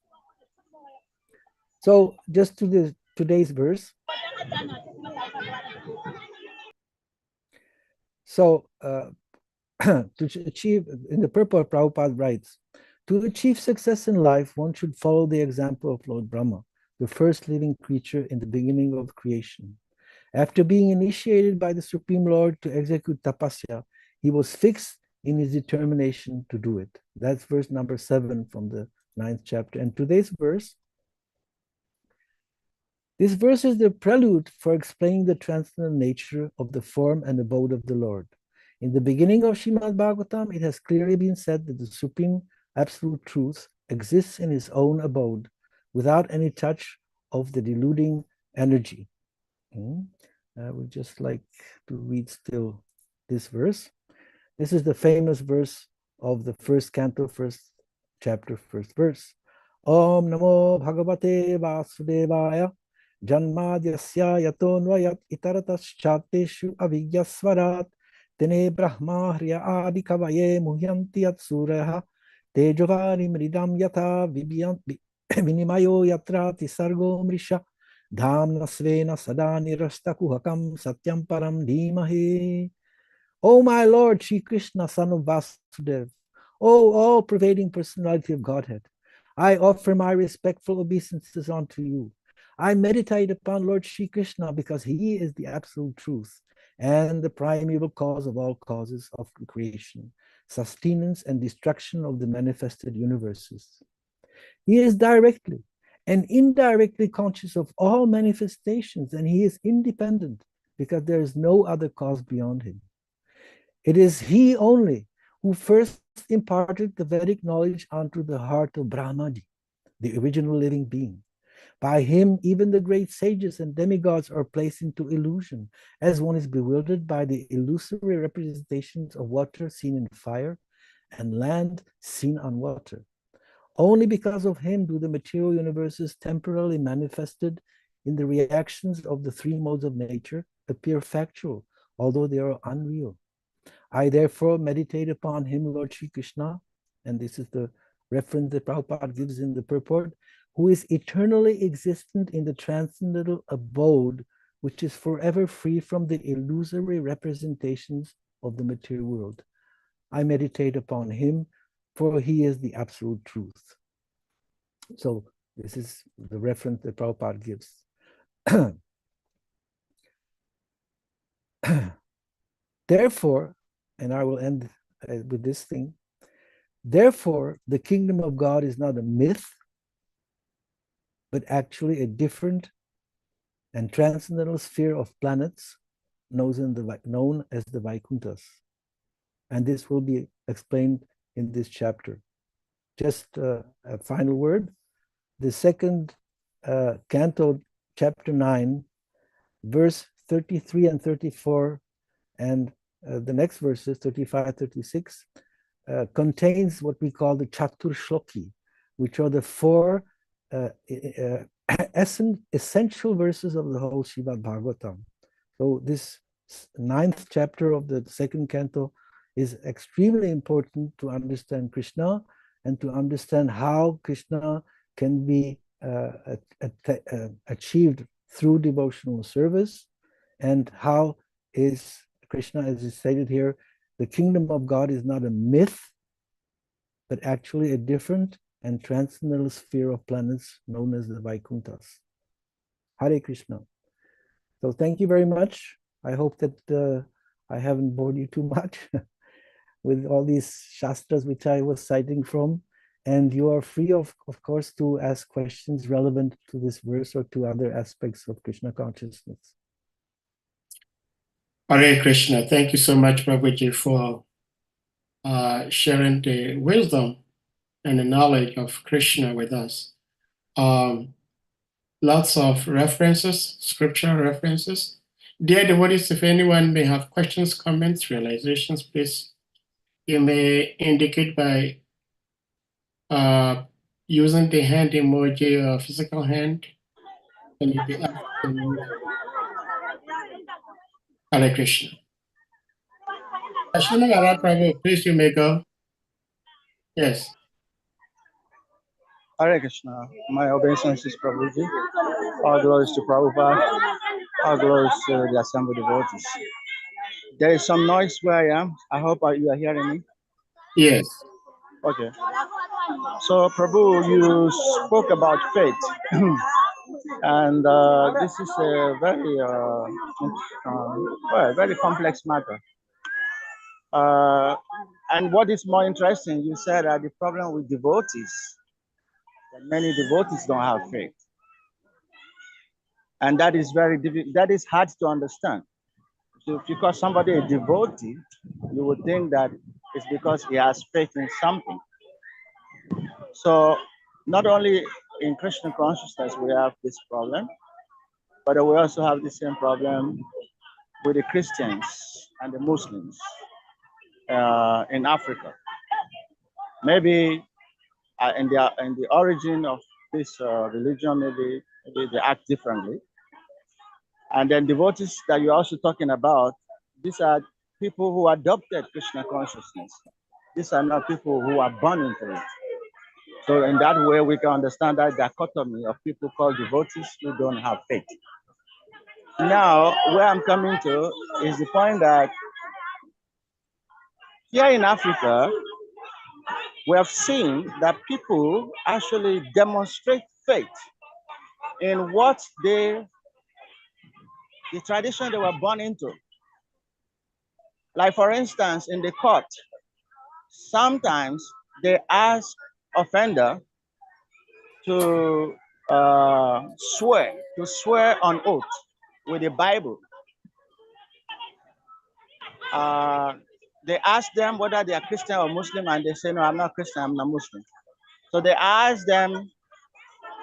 So just to today's verse. So to achieve, in the purport, Prabhupada writes, to achieve success in life, one should follow the example of Lord Brahma, the first living creature in the beginning of creation. After being initiated by the Supreme Lord to execute tapasya, he was fixed in his determination to do it. That's verse number 7 from the 9th chapter. And today's verse, this verse is the prelude for explaining the transcendental nature of the form and abode of the Lord. In the beginning of Srimad Bhagavatam, it has clearly been said that the Supreme Absolute Truth exists in his own abode without any touch of the deluding energy. I would just like to read still this verse. This is the famous verse of the first canto, first chapter, first verse. Om Namo Bhagavate Vasudevaya Janmadyasya Yatonvayat Itaratas Chateshu Avigyasvarat Tene Brahma Hriya Adi Kavaye Muhyanti Atsuraha Tejavari Mridam Yata Vinimayo Yatra Tisargo Mrisha Dhamna Svena Sadani Rastakuhakam Satyam Param Dhimahi. O my Lord, Sri Krishna, son of Vasudeva, O all-pervading personality of Godhead, I offer my respectful obeisances unto you. I meditate upon Lord Sri Krishna because he is the absolute truth and the primeval cause of all causes of creation, sustenance and destruction of the manifested universes. He is directly and indirectly conscious of all manifestations, and he is independent because there is no other cause beyond him. It is he only who first imparted the Vedic knowledge onto the heart of Brahmaji, the original living being. By him, even the great sages and demigods are placed into illusion, as one is bewildered by the illusory representations of water seen in fire and land seen on water. Only because of him do the material universes temporarily manifested in the reactions of the three modes of nature appear factual, although they are unreal. I therefore meditate upon him, Lord Sri Krishna, and this is the reference that Prabhupada gives in the purport, who is eternally existent in the transcendental abode, which is forever free from the illusory representations of the material world. I meditate upon him, for he is the absolute truth. So this is the reference that Prabhupada gives. Therefore, and I will end with this thing, therefore, the kingdom of God is not a myth, but actually a different and transcendental sphere of planets known as the Vaikunthas. And this will be explained in this chapter. Just a final word. The second canto, chapter 9, verse 33 and 34, and the next verses, 35, 36, contains what we call the Chatur Shloki, which are the four essential verses of the whole Srimad Bhagavatam. So this 9th chapter of the second canto is extremely important to understand Krishna and to understand how Krishna can be achieved through devotional service, and how is Krishna, as is stated here, the kingdom of God is not a myth, but actually a different and transcendental sphere of planets known as the Vaikunthas. Hare Krishna. So thank you very much. I hope that I haven't bored you too much with all these shastras which I was citing from. And you are free, of course, to ask questions relevant to this verse or to other aspects of Krishna consciousness.
Hare Krishna. Thank you so much, Prabhuji, for sharing the wisdom and the knowledge of Krishna with us. Lots of references, scriptural references. Dear devotees, if anyone may have questions, comments, realizations, please, you may indicate by using the hand emoji or physical hand, and you'll be asked to move. Hare Krishna. Ashwini Maharaj Prabhu, please, you may go. Yes.
Hare Krishna. My obeisances, Prabhuji. All glories to Prabhupada. All glories to the assembled devotees. There is some noise where I am. I hope you are hearing me.
Yes.
Okay. So, Prabhu, you spoke about faith. And this is a very, very complex matter. And what is more interesting, you said that the problem with devotees, that many devotees don't have faith. And that is very difficult. That is hard to understand. So because somebody is devotee, you would think that it's because he has faith in something. So not only in Krishna consciousness we have this problem, but we also have the same problem with the Christians and the Muslims in Africa. Maybe in the origin of this religion, maybe they act differently. And then devotees that you're also talking about, these are people who adopted Krishna consciousness. These are not people who are born into it. So in that way, we can understand that dichotomy of people called devotees who don't have faith. Now, where I'm coming to is the point that here in Africa, we have seen that people actually demonstrate faith in what the tradition they were born into. Like for instance, in the court, sometimes they ask offender to swear on oath with the Bible. They ask them whether they are Christian or Muslim, and they say, no, I'm not Christian, I'm not Muslim. So they ask them,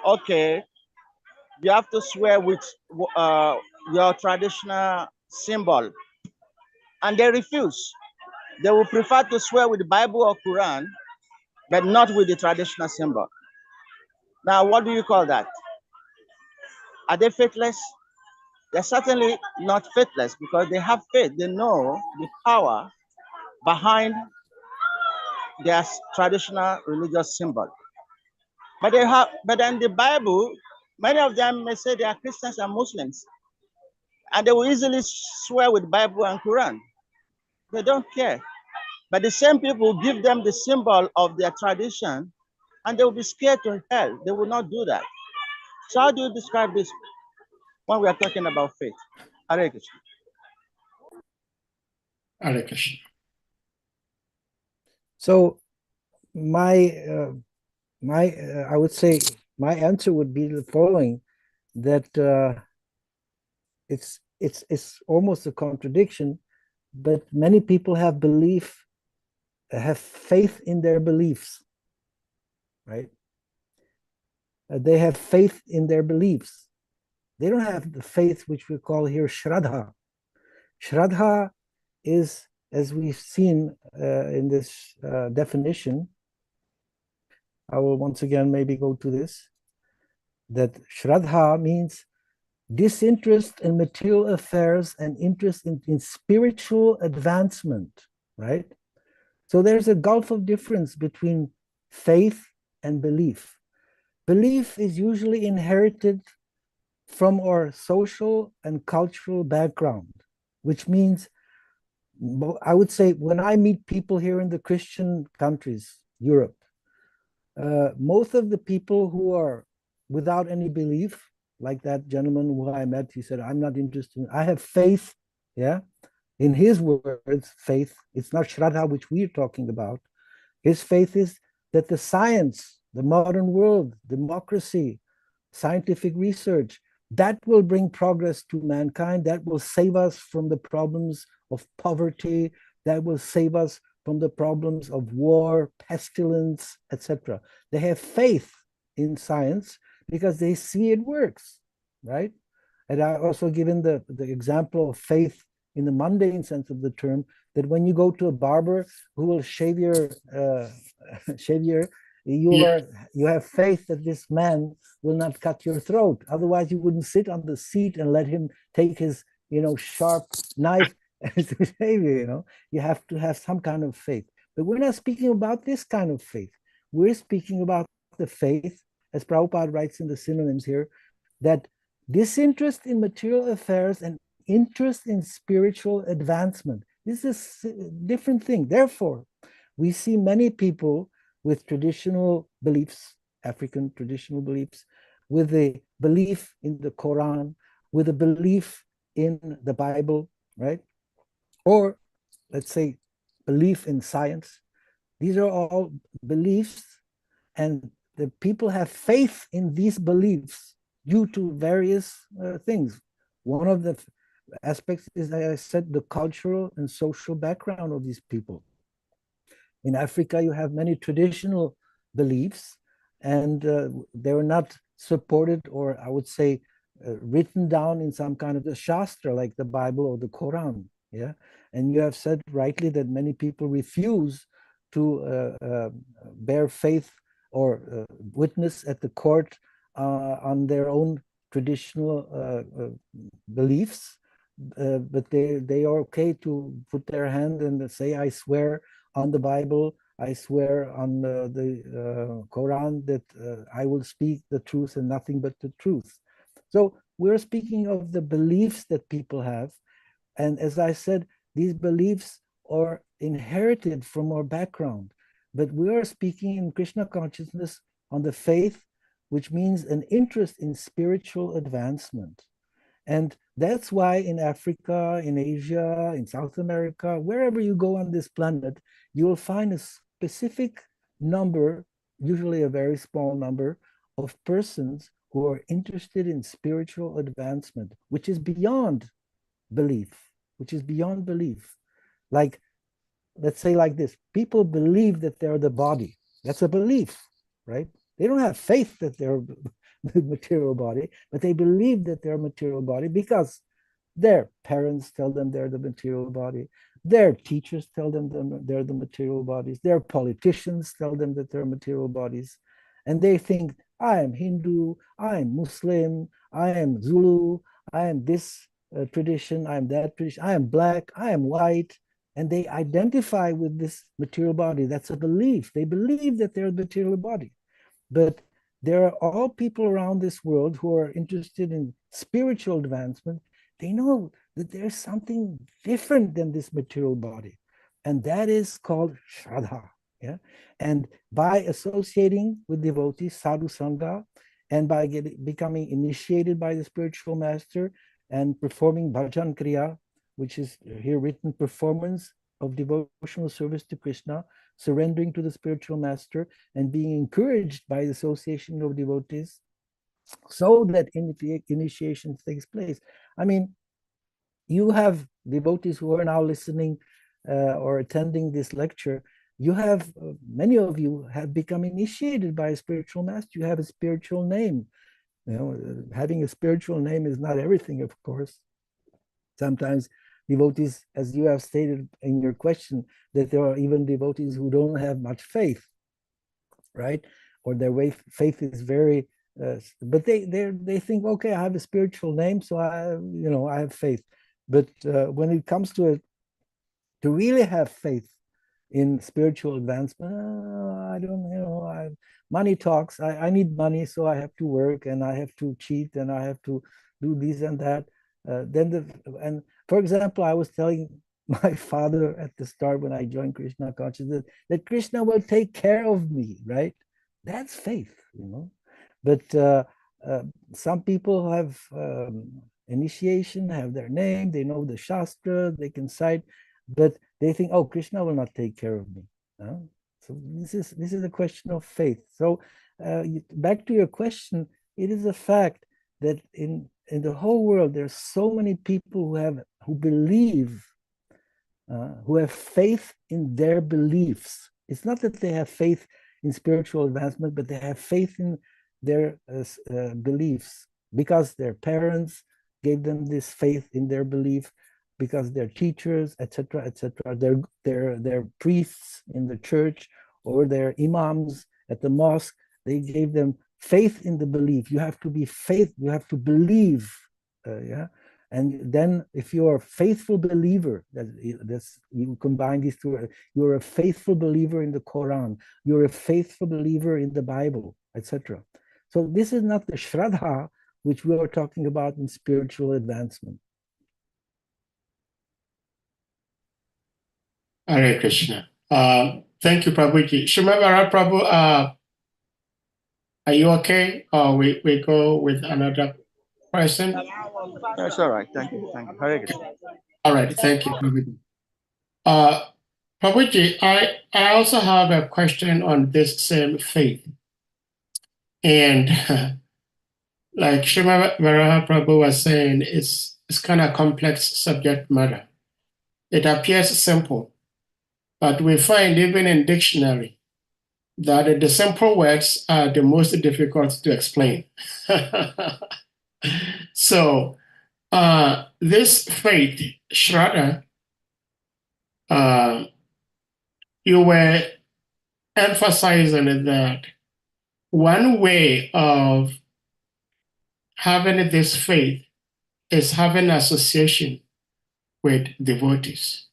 okay, you have to swear with your traditional symbol. And they refuse. They will prefer to swear with the Bible or Quran, but not with the traditional symbol. Now, what do you call that? Are they faithless? They're certainly not faithless because they have faith. They know the power behind their traditional religious symbol. But in the Bible, many of them may say they are Christians and Muslims, and they will easily swear with Bible and Quran. They don't care. But the same people give them the symbol of their tradition, and they will be scared to hell. They will not do that. So how do you describe this when we are talking about faith? Hare Krishna.
Hare Krishna.
So I would say my answer would be the following: that it's almost a contradiction, but many people have faith in their beliefs, right? They have faith in their beliefs. They don't have the faith which we call here Shraddha. Shraddha is, as we've seen in this definition, I will once again maybe go to this, that Shraddha means disinterest in material affairs and interest in spiritual advancement, right? So there's a gulf of difference between faith and belief. Belief is usually inherited from our social and cultural background, which means, I would say, when I meet people here in the Christian countries, Europe, most of the people who are without any belief, like that gentleman who I met, he said, I'm not interested. I have faith, yeah? In his words, faith, it's not Shraddha, which we're talking about. His faith is that the science, the modern world, democracy, scientific research, that will bring progress to mankind, that will save us from the problems of poverty, that will save us from the problems of war, pestilence, etc. They have faith in science because they see it works, right? And I also given the example of faith in the mundane sense of the term, that when you go to a barber who will shave your you have faith that this man will not cut your throat. Otherwise, you wouldn't sit on the seat and let him take his, sharp knife to shave you. You have to have some kind of faith. But we're not speaking about this kind of faith. We're speaking about the faith, as Prabhupada writes in the synonyms here, that disinterest in material affairs and interest in spiritual advancement. This is a different thing. Therefore, we see many people with traditional beliefs, African traditional beliefs, with a belief in the Quran, with a belief in the Bible, right? Or let's say belief in science. These are all beliefs, and the people have faith in these beliefs due to various things. One of the aspects is, as I said, the cultural and social background of these people. In Africa, you have many traditional beliefs, and they were not supported, or I would say written down in some kind of a shastra like the Bible or the Quran. Yeah, and you have said rightly that many people refuse to bear faith or witness at the court on their own traditional beliefs, but they are okay to put their hand and say, I swear on the Bible, I swear on the Quran that I will speak the truth and nothing but the truth. So we're speaking of the beliefs that people have. And as I said, these beliefs are inherited from our background. But we are speaking in Krishna consciousness on the faith, which means an interest in spiritual advancement. And that's why in Africa, in Asia, in South America, wherever you go on this planet, you will find a specific number, usually a very small number, of persons who are interested in spiritual advancement, which is beyond belief, which is beyond belief. Like, let's say like this, people believe that they're the body. That's a belief, right? They don't have faith that they're the material body, but they believe that they're a material body because their parents tell them they're the material body. Their teachers tell them they're the material bodies. Their politicians tell them that they're material bodies. And they think, I am Hindu, I am Muslim, I am Zulu, I am this tradition, I am that tradition, I am black, I am white. And they identify with this material body. That's a belief. They believe that they're a material body. But there are all people around this world who are interested in spiritual advancement. They know that there's something different than this material body. And that is called Shraddha. Yeah? And by associating with devotees, sadhu sangha, and by becoming initiated by the spiritual master and performing bhajan kriya, which is here written performance of devotional service to Krishna, surrendering to the spiritual master and being encouraged by the association of devotees so that initiation takes place. I mean, you have devotees who are now listening or attending this lecture. You have, many of you have become initiated by a spiritual master. You have a spiritual name. You know, having a spiritual name is not everything, of course. Sometimes devotees, as you have stated in your question, that there are even devotees who don't have much faith, right? Or their faith is very, but they think, okay, I have a spiritual name, so I have faith. But when it comes to it, to really have faith in spiritual advancement, I don't, money talks. I need money, so I have to work and I have to cheat and I have to do this and that. And for example, I was telling my father at the start when I joined Krishna consciousness that Krishna will take care of me, right? That's faith, But some people have initiation, have their name, they know the Shastra, they can cite, but they think, oh, Krishna will not take care of me. So this is a question of faith. So back to your question, it is a fact that in the whole world, there's so many people who believe, who have faith in their beliefs. It's not that they have faith in spiritual advancement, but they have faith in their beliefs because their parents gave them this faith in their belief, because their teachers, etc., their priests in the church or their imams at the mosque, they gave them faith in the belief. You have to be faith, you have to believe, yeah. And then if you are a faithful believer, that's you combine these two, you're a faithful believer in the Quran, you're a faithful believer in the Bible, etc. So this is not the Shraddha which we are talking about in spiritual advancement.
Hare Krishna. Thank you, Prabhuji. Shumavara Prabhu, are you okay? Or we go with another person?
That's all right. Thank you. Thank you. Hare Krishna.
All right. Thank you, Prabhuji. Prabhuji, I also have a question on this same faith. And like Shumavara Prabhu was saying, it's kind of complex subject matter. It appears simple, but we find even in dictionary that the simple words are the most difficult to explain. So this faith, Shraddha, you were emphasizing that one way of having this faith is having association with devotees.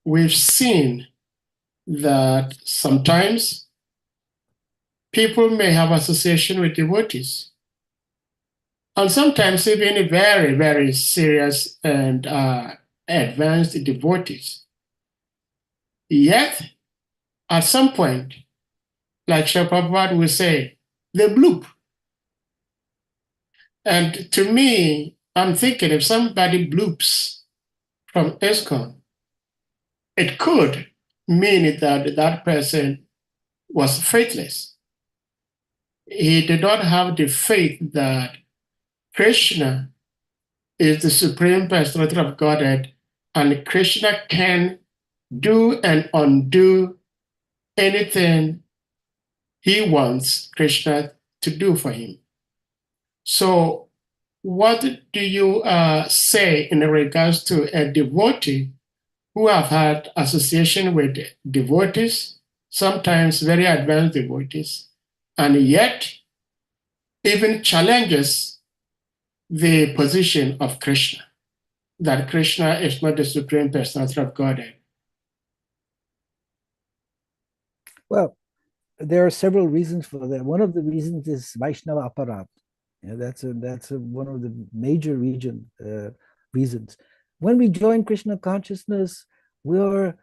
We've seen that sometimes people may have association with devotees, and sometimes even very, very serious and advanced devotees. Yet, at some point, like Srila Prabhupada will say, they bloop. And to me, I'm thinking if somebody bloops from ISKCON, it could mean that that person was faithless. He did not have the faith that Krishna is the supreme personality of Godhead, and Krishna can do and undo anything he wants Krishna to do for him. So what do you say in regards to a devotee who have had association with devotees, sometimes very advanced devotees, and yet even challenges the position of Krishna, that Krishna is not the supreme personality of Godhead?
Well, there are several reasons for that. One of the reasons is Vaishnava aparat. Yeah, that's one of the major reasons. When we join Krishna consciousness, we are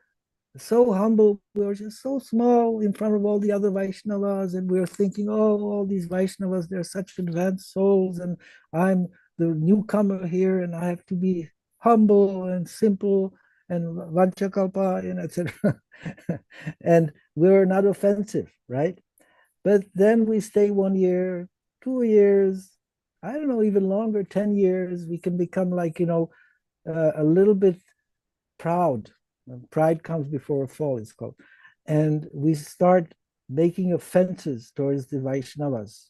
so humble. We are just so small in front of all the other Vaishnavas, and we're thinking, oh, all these Vaishnavas, they're such advanced souls, and I'm the newcomer here, and I have to be humble and simple and vanchakalpa, and etc. And we're not offensive, right? But then we stay 1 year, 2 years, I don't know, even longer, 10 years, we can become like, a little bit proud. Pride comes before a fall, it's called. And we start making offenses towards the Vaishnavas,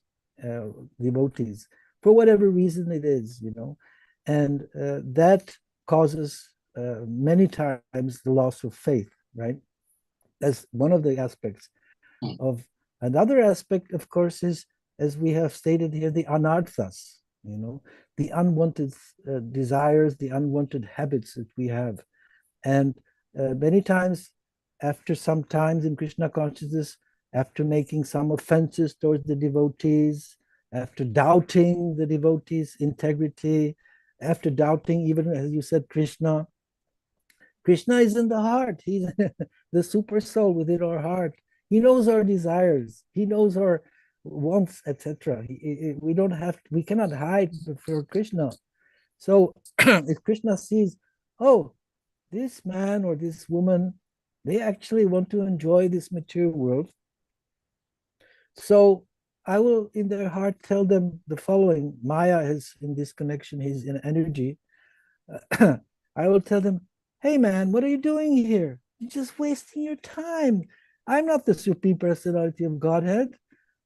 devotees, for whatever reason it is, And that causes many times the loss of faith, right? That's one of the aspects of. Another aspect, of course, is, as we have stated here, the anarthas, the unwanted desires, the unwanted habits that we have. And many times, after some times in Krishna consciousness, after making some offenses towards the devotees, after doubting the devotees' integrity, after doubting even, as you said, Krishna is in the heart. He's the super soul within our heart. He knows our desires. He knows our wants, etc. We cannot hide for Krishna. So if Krishna sees, oh, this man or this woman, they actually want to enjoy this material world. So I will, in their heart, tell them the following. Maya is in this connection, he's in energy. I will tell them, hey man, what are you doing here? You're just wasting your time. I'm not the supreme personality of Godhead.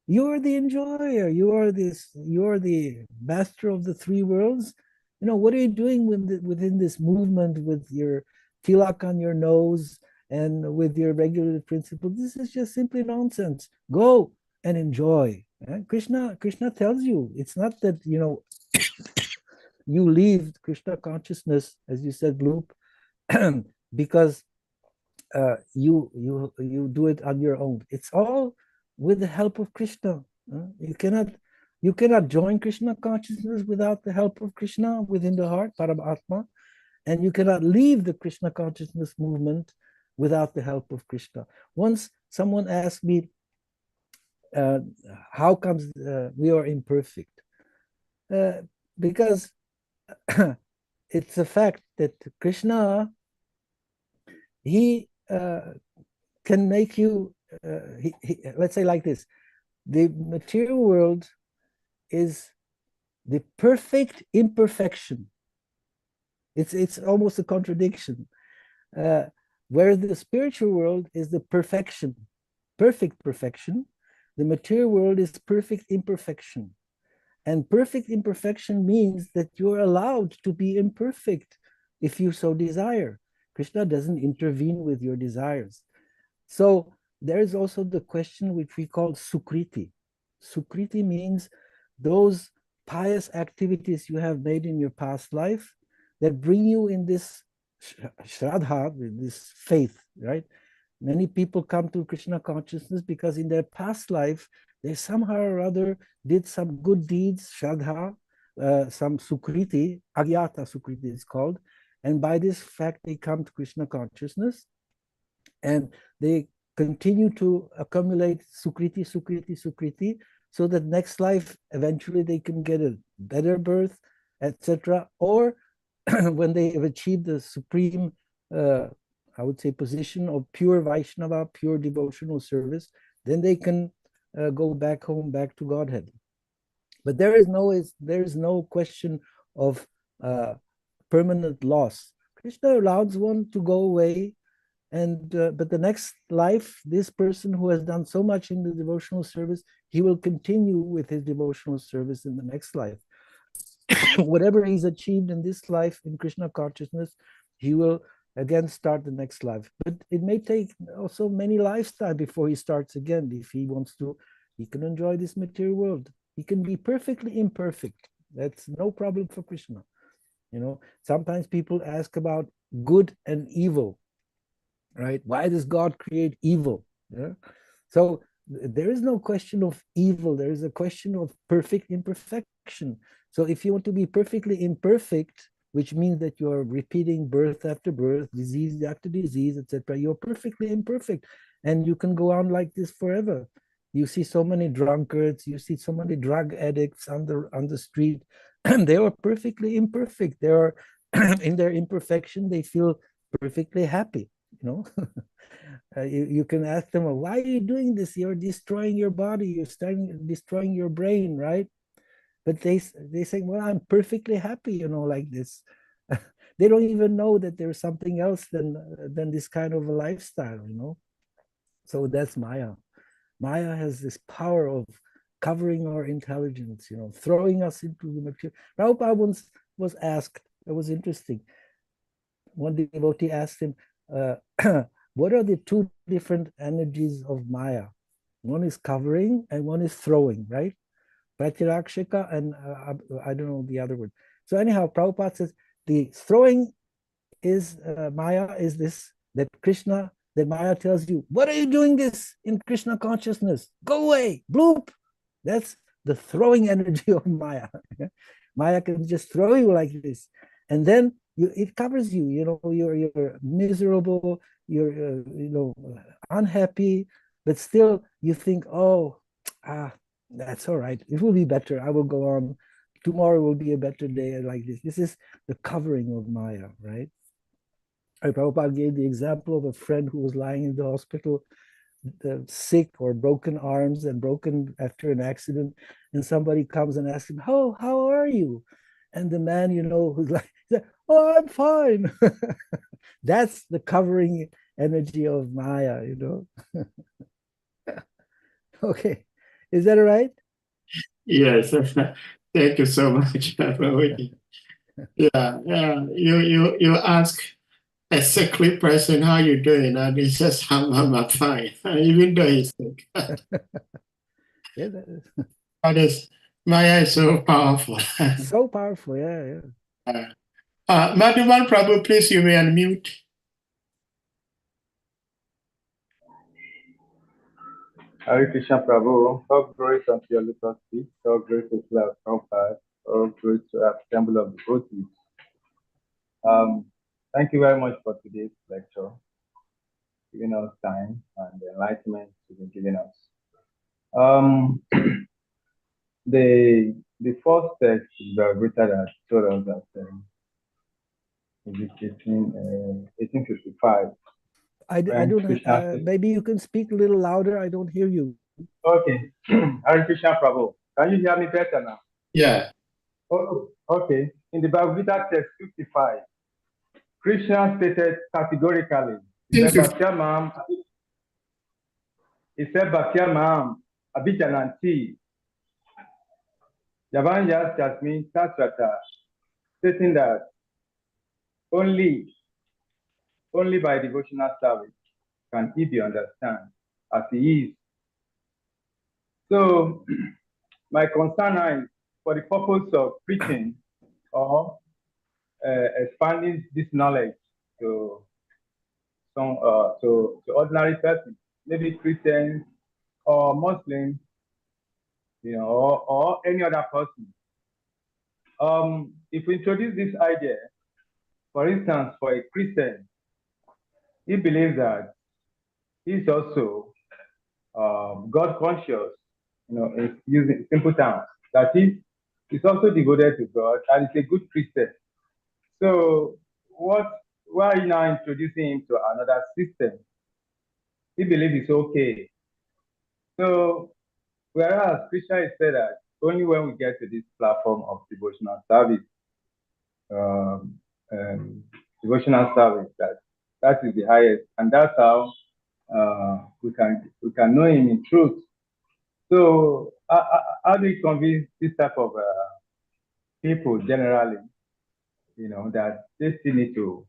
You're the enjoyer. You are the master of the three worlds. What are you doing within this movement with your tilak on your nose and with your regulative principle? This is just simply nonsense. Go and enjoy. Krishna tells you, it's not that, you leave Krishna consciousness, as you said, Bloop, because you do it on your own. It's all with the help of Krishna. You cannot join Krishna consciousness without the help of Krishna within the heart, Paramatma, and you cannot leave the Krishna consciousness movement without the help of Krishna. Once someone asked me, how comes we are imperfect? Because it's a fact that Krishna, he can make you, let's say like this, the material world is the perfect imperfection. It's almost a contradiction. Whereas the spiritual world is the perfect perfection. The material world is perfect imperfection. And perfect imperfection means that you're allowed to be imperfect if you so desire. Krishna doesn't intervene with your desires. So there is also the question which we call sukriti. Sukriti means those pious activities you have made in your past life that bring you in this shraddha, this faith, right? Many people come to Krishna consciousness because in their past life, they somehow or other did some good deeds, shraddha, some sukriti, agyata sukriti is called. And by this fact, they come to Krishna consciousness and they continue to accumulate sukriti, sukriti, sukriti, so that next life, eventually they can get a better birth, etc. Or when they have achieved the supreme, I would say, position of pure Vaishnava, pure devotional service, then they can go back home, back to Godhead. But there is no question of permanent loss. Krishna allows one to go away, and but the next life, this person who has done so much in the devotional service, he will continue with his devotional service in the next life. Whatever he's achieved in this life in Krishna consciousness, he will again start the next life. But it may take also many lifetimes before he starts again. If he wants to, he can enjoy this material world. He can be perfectly imperfect. That's no problem for Krishna. You know, sometimes people ask about good and evil, right? Why does God create evil? Yeah? So there is no question of evil. There is a question of perfect imperfection. So if you want to be perfectly imperfect, which means that you're repeating birth after birth, disease after disease, etc., you're perfectly imperfect. And you can go on like this forever. You see so many drunkards, you see so many drug addicts on the street, and they are perfectly imperfect. They are in their imperfection, they feel perfectly happy, you know. You can ask them, why are you doing this? You're destroying your body, you're destroying your brain, right? But they say, well, I'm perfectly happy, you know, like this. They don't even know that there's something else than this kind of a lifestyle, you know. So that's Maya. Maya has this power of covering our intelligence, you know, throwing us into the material. Prabhupada once was asked, it was interesting. One devotee asked him, what are the two different energies of Maya? One is covering and one is throwing, right? Pratirakshika and I don't know the other word. So anyhow, Prabhupada says the throwing is Maya is this, that Krishna, that Maya tells you, what are you doing this in Krishna consciousness? Go away, bloop. That's the throwing energy of Maya. Maya can just throw you like this. And then it covers you, you know, you're miserable, you're, unhappy, but still you think, that's all right. It will be better. I will go on. Tomorrow will be a better day like this. This is the covering of Maya, right? Prabhupada gave the example of a friend who was lying in the hospital, sick or broken arms and broken after an accident. And somebody comes and asks him, how are you? And the man, you know, who's like, oh, I'm fine. That's the covering energy of Maya, you know. Okay. Is that all right?
Yes. Thank you so much. Yeah. You ask a sickly person, how you doing? And he says, I'm fine, even though he's sick.
Yeah,
That is, Maya is so powerful.
so powerful, yeah.
Madhuvan Prabhu, please, you may unmute.
Hare Krishna Prabhu, all glory unto your lotus feet, all glory to the Prabhupada, all glory to the temple of the devotees. Thank you very much for today's lecture, giving us time and the enlightenment you've been giving us. The first text is the greater that told us that in 1855.
I don't. Maybe you can speak a little louder. I don't hear you.
Okay. Hare Krishna Prabhu. Can you hear me better now?
Yeah.
Oh, okay. In the Bhagavad Gita text 55, Krishna stated categorically, he said, Bhakyamam, Abhijananti, Yavanya Jasmine Tatrata, stating that only by devotional service can he be understood as he is. So, my concern now is for the purpose of preaching or expanding this knowledge to some to ordinary persons, maybe Christians or Muslims, or any other person. If we introduce this idea, for instance, for a Christian, he believes that he's also God conscious, is using simple terms, that he's also devoted to God and is a good Christian. So why are you now introducing him to another system? He believes it's okay. So whereas Krishna has said that only when we get to this platform of devotional service, that is the highest, and that's how we can know him in truth. So how do you convince this type of people generally, that they still need to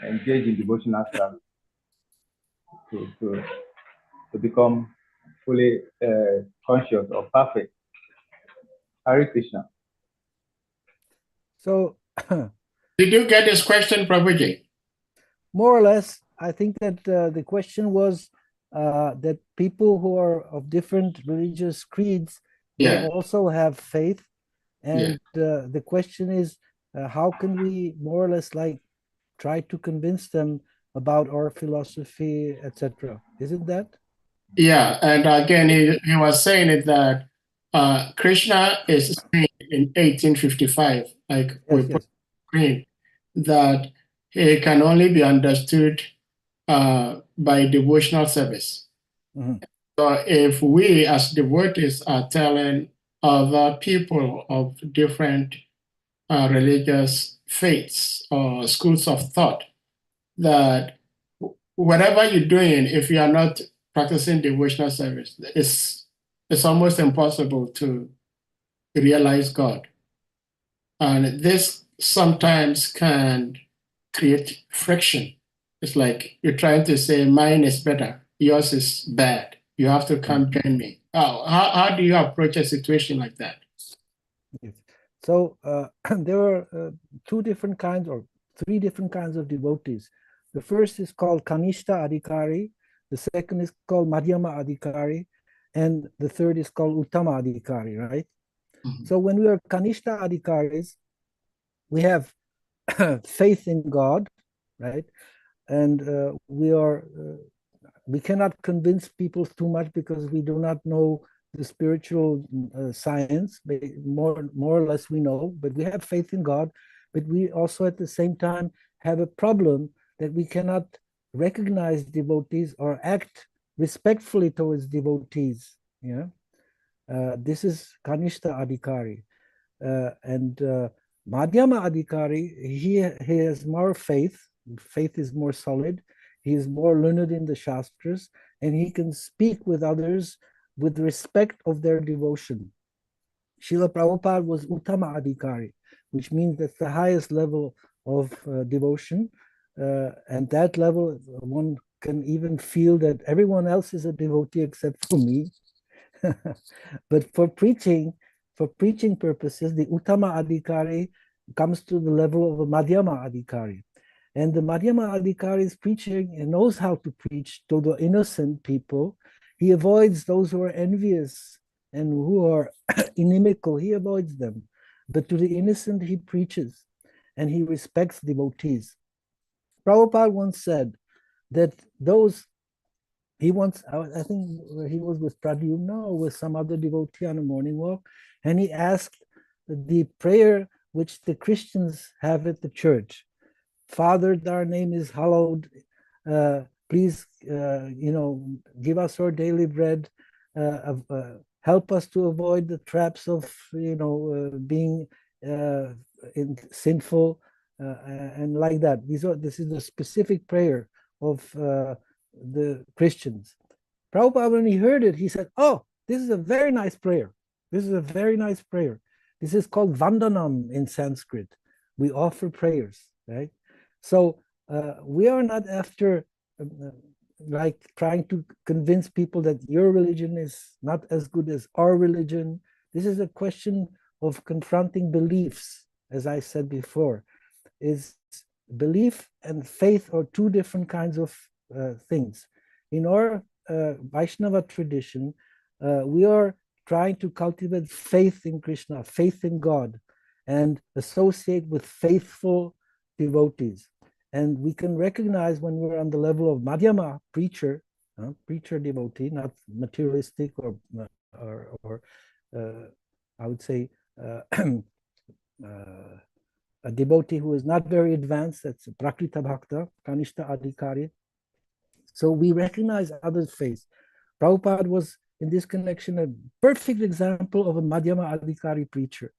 engage in devotional service to become fully conscious or perfect? Hare Krishna.
So,
Did you get this question, Prabhuji?
more or less, I think that the question was that people who are of different religious creeds, they
Yeah.
also have faith. And the question is, how can we more or less like try to convince them about our philosophy, etc.? Isn't that?
Yeah, and again, he was saying it that Krishna is saying in 1855, like we
Yes,
put
yes.
screen, that he can only be understood by devotional service.
Mhm.
So if we as devotees are telling other people of different religious faiths or schools of thought that whatever you're doing, if you are not practicing devotional service, it's almost impossible to realize God. And this sometimes can create friction. It's like you're trying to say mine is better, yours is bad. You have to come join me. How do you approach a situation like that?
Yes. So there are two different kinds or three different kinds of devotees. The first is called Kanishta Adhikari, the second is called Madhyama Adhikari, and the third is called Uttama Adhikari, right?
Mhm.
So when we are Kanishta Adhikaris, we have faith in God, right? And we cannot convince people too much because we do not know the spiritual science. More or less we know, but we have faith in God. But we also at the same time have a problem that we cannot recognize devotees or act respectfully towards devotees. Yeah, this is Kanishta Adhikari. And Madhyama Adhikari, he has more faith. Faith is more solid. He is more learned in the Shastras, and he can speak with others with respect of their devotion. Srila Prabhupada was Uttama Adhikari, which means that's the highest level of devotion. And that level, one can even feel that everyone else is a devotee except for me. But for preaching purposes, the Uttama Adhikari comes to the level of a Madhyama Adhikari. And the Madhyama Adhikari is preaching and knows how to preach to the innocent people. He avoids those who are envious and who are inimical. He avoids them. But to the innocent, he preaches and he respects devotees. Prabhupada once said that I think he was with Pradyumna or with some other devotee on a morning walk, and he asked the prayer which the Christians have at the church. Father, thy name is hallowed. Please, give us our daily bread. Help us to avoid the traps of, being sinful and like that. This is the specific prayer of the Christians. Prabhupada, when he heard it, he said, "Oh, this is a very nice prayer. This is a very nice prayer. This is called Vandanam in Sanskrit. We offer prayers, right?" So we are not after like trying to convince people that your religion is not as good as our religion. This is a question of confronting beliefs, as I said before, is belief and faith are two different kinds of things. In our Vaishnava tradition, we are trying to cultivate faith in Krishna, faith in God, and associate with faithful devotees. And we can recognize when we're on the level of Madhyama, preacher devotee, not materialistic or I would say a devotee who is not very advanced, that's Prakrita Bhakta, Kanishta Adhikari. So we recognize others' faith. Prabhupada was, in this connection, a perfect example of a Madhyama Adhikari preacher.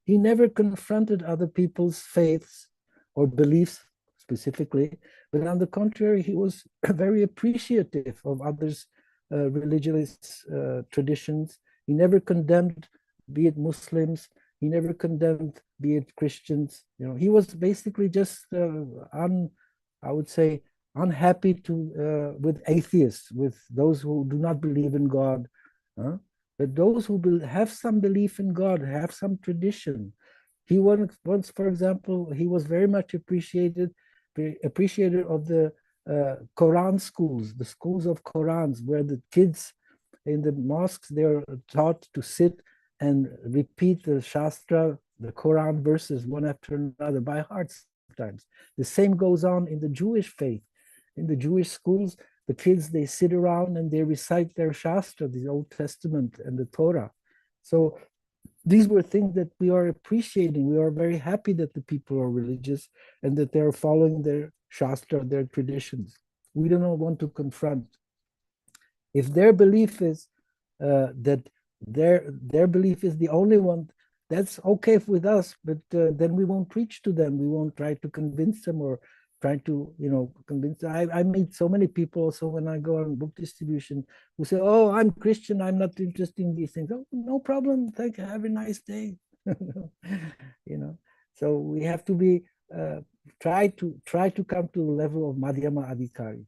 He never confronted other people's faiths or beliefs specifically, but on the contrary, he was very appreciative of others' religious traditions. He never condemned, be it Muslims, he never condemned, be it Christians. You know, he was basically just I would say, unhappy with atheists, with those who do not believe in God. But those who have some belief in God, have some tradition. He once, for example, he was very much appreciated of the Quran schools, the schools of Qurans, where the kids in the mosques, they're taught to sit and repeat the Shastra, the Quran verses one after another by heart sometimes. The same goes on in the Jewish faith. In the Jewish schools, the kids, they sit around and they recite their Shastra, the Old Testament and the Torah. So these were things that we are appreciating. We are very happy that the people are religious and that they're following their Shastra, their traditions. We do not want to confront. If their belief is that their belief is the only one, that's okay with us, but then we won't preach to them. We won't try to convince them or try to, convince them. I meet so many people also when I go on book distribution who say, oh, I'm Christian, I'm not interested in these things. Oh, no problem, thank you, have a nice day. So we have to be, try to come to the level of Madhyama Adhikari.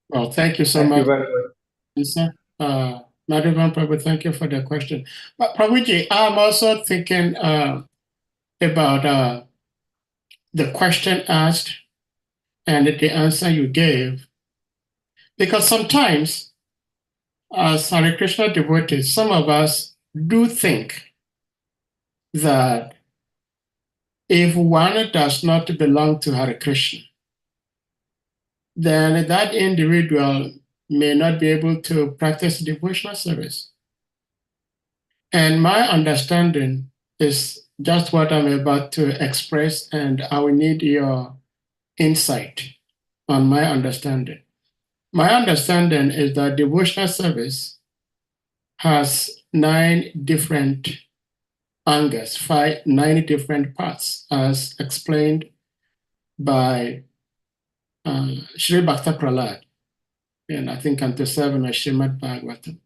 Well, thank you so much. Sir. Madhavan Prabhu, thank you for the question. But Prabhuji, I'm also thinking about the question asked and the answer you gave. Because sometimes, as Hare Krishna devotees, some of us do think that if one does not belong to Hare Krishna, then that individual may not be able to practice devotional service. And my understanding is just what I'm about to express, and I will need your insight on my understanding. My understanding is that devotional service has 9 different angas, 9 different parts, as explained by Sri Bhakta Prahlad, and I think Canto 7 of Srimad Bhagavatam.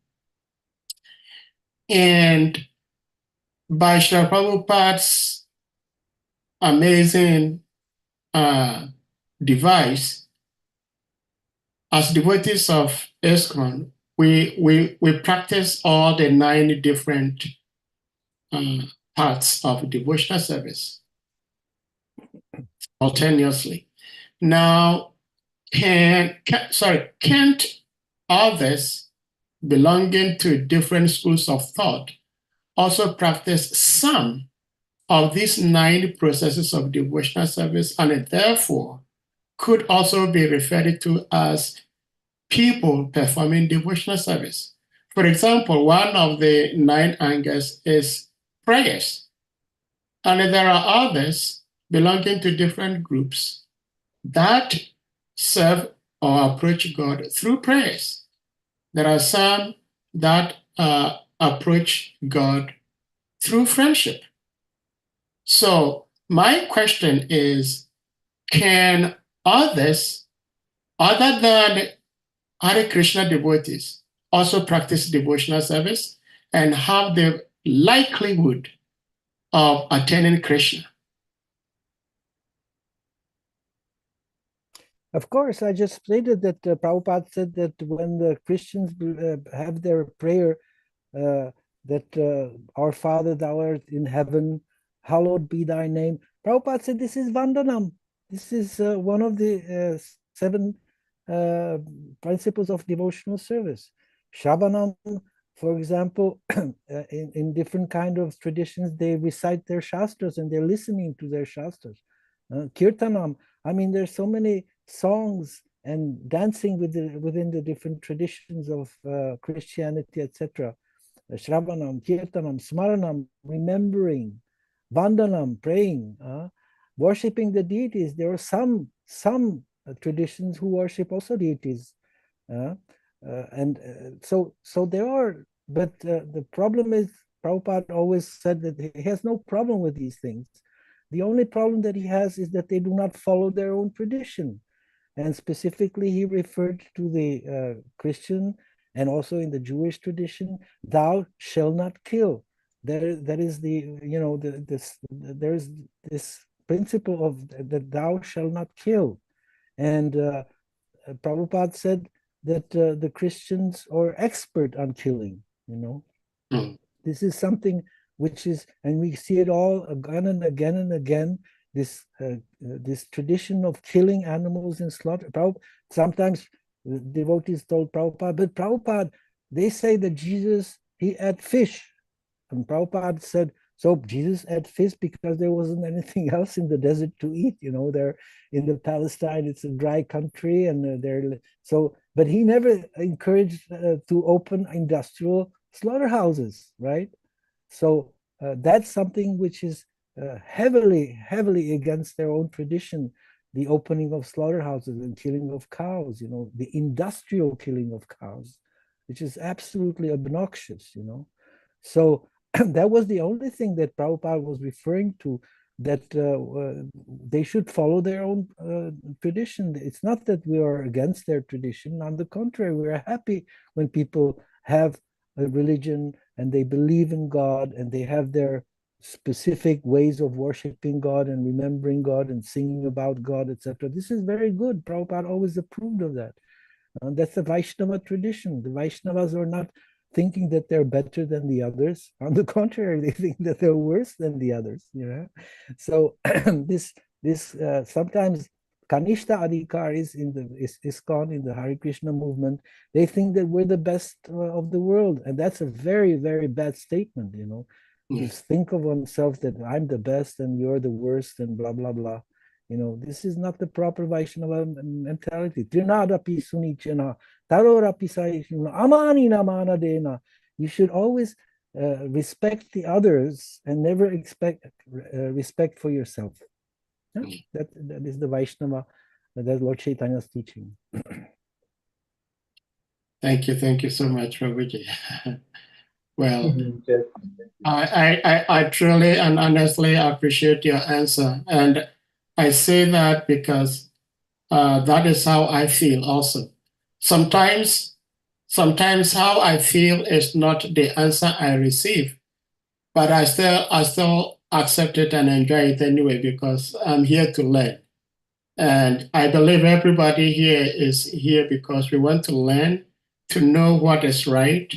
And by Sri Prabhupada's amazing device, as devotees of ISKCON, we practice all the 9 different parts of devotional service simultaneously. Now, can't others belonging to different schools of thought also practice some of these 9 processes of devotional service, and therefore could also be referred to as people performing devotional service? For example, one of the 9 angas is prayers, and there are others belonging to different groups that serve or approach God through prayers. There are some that approach God through friendship. So my question is, can others, other than Hare Krishna devotees, also practice devotional service and have the likelihood of attaining Krishna?
Of course, I just stated that Prabhupada said that when the Christians have their prayer our Father, thou art in heaven, hallowed be thy name. Prabhupada said this is Vandanam. This is one of the 7 principles of devotional service. Shravanam, for example, in different kind of traditions, they recite their Shastras and they're listening to their Shastras. Kirtanam, I mean, there's so many songs and dancing within the different traditions of Christianity, etc. Shravanam, Kirtanam, Smaranam, remembering, Vandanam, praying, worshipping the deities. There are some traditions who worship also deities. So there are, but the problem is, Prabhupada always said that he has no problem with these things. The only problem that he has is that they do not follow their own tradition. And specifically, he referred to the Christian and also in the Jewish tradition, thou shall not kill. That is the, there's this principle of that thou shall not kill. And Prabhupada said that the Christians are expert on killing, This is something which is, and we see it all again and again and again, this tradition of killing animals in slaughter. Sometimes devotees told Prabhupada, but Prabhupada, they say that Jesus, he ate fish. And Prabhupada said, so Jesus ate fish because there wasn't anything else in the desert to eat. They're in the Palestine, it's a dry country, and but he never encouraged to open industrial slaughterhouses, right? So that's something which is heavily against their own tradition, the opening of slaughterhouses and killing of cows, the industrial killing of cows, which is absolutely obnoxious, So that was the only thing that Prabhupada was referring to, that they should follow their own tradition. It's not that we are against their tradition. On the contrary, we are happy when people have a religion and they believe in God and they have their specific ways of worshiping God and remembering God and singing about God, etc. This is very good. Prabhupada always approved of that. That's the Vaishnava tradition. The Vaishnavas are not thinking that they're better than the others. On the contrary, they think that they're worse than the others. So this sometimes Kanishta Adhikaris in the ISKCON, in the Hare Krishna movement, they think that we're the best of the world, and that's a very, very bad statement. To think of oneself that I'm the best and you're the worst and blah blah blah. This is not the proper Vaishnava mentality. Trinadapi sunichena, tarorapi saishuna, amani namana dena. You should always respect the others and never expect respect for yourself. That is the Vaishnava, that's Lord Chaitanya's teaching.
Thank you so much, Prabhuji. Well, I truly and honestly appreciate your answer, and I say that because that is how I feel also. Sometimes how I feel is not the answer I receive, but I still accept it and enjoy it anyway because I'm here to learn. And I believe everybody here is here because we want to learn, to know what is right,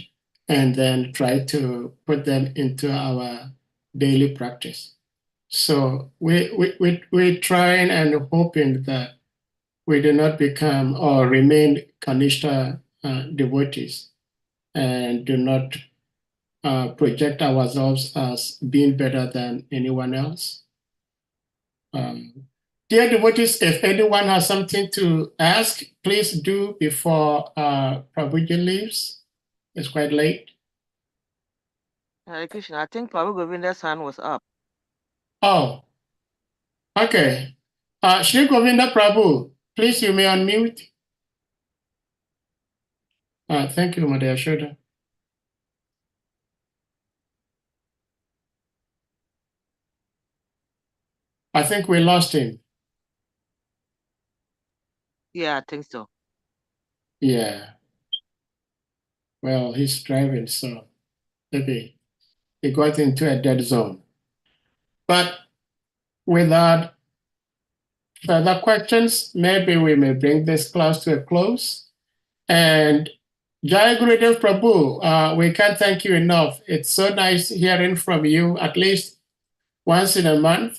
and then try to put them into our daily practice. So we're trying and hoping that we do not become or remain Kanishta devotees and do not project ourselves as being better than anyone else. Dear devotees, if anyone has something to ask, please do before Prabhuji leaves. It's quite late.
Hare Krishna, I think Prabhu Govinda's hand was up.
Oh, okay. Shri Govinda Prabhu, please, you may unmute. Thank you, Madhya Shoda. I think we lost him.
Yeah, I think so.
Yeah. Well, he's driving, so maybe he got into a dead zone. But without further questions, maybe we may bring this class to a close. And Jai Gurudev Prabhu, we can't thank you enough. It's so nice hearing from you at least once in a month.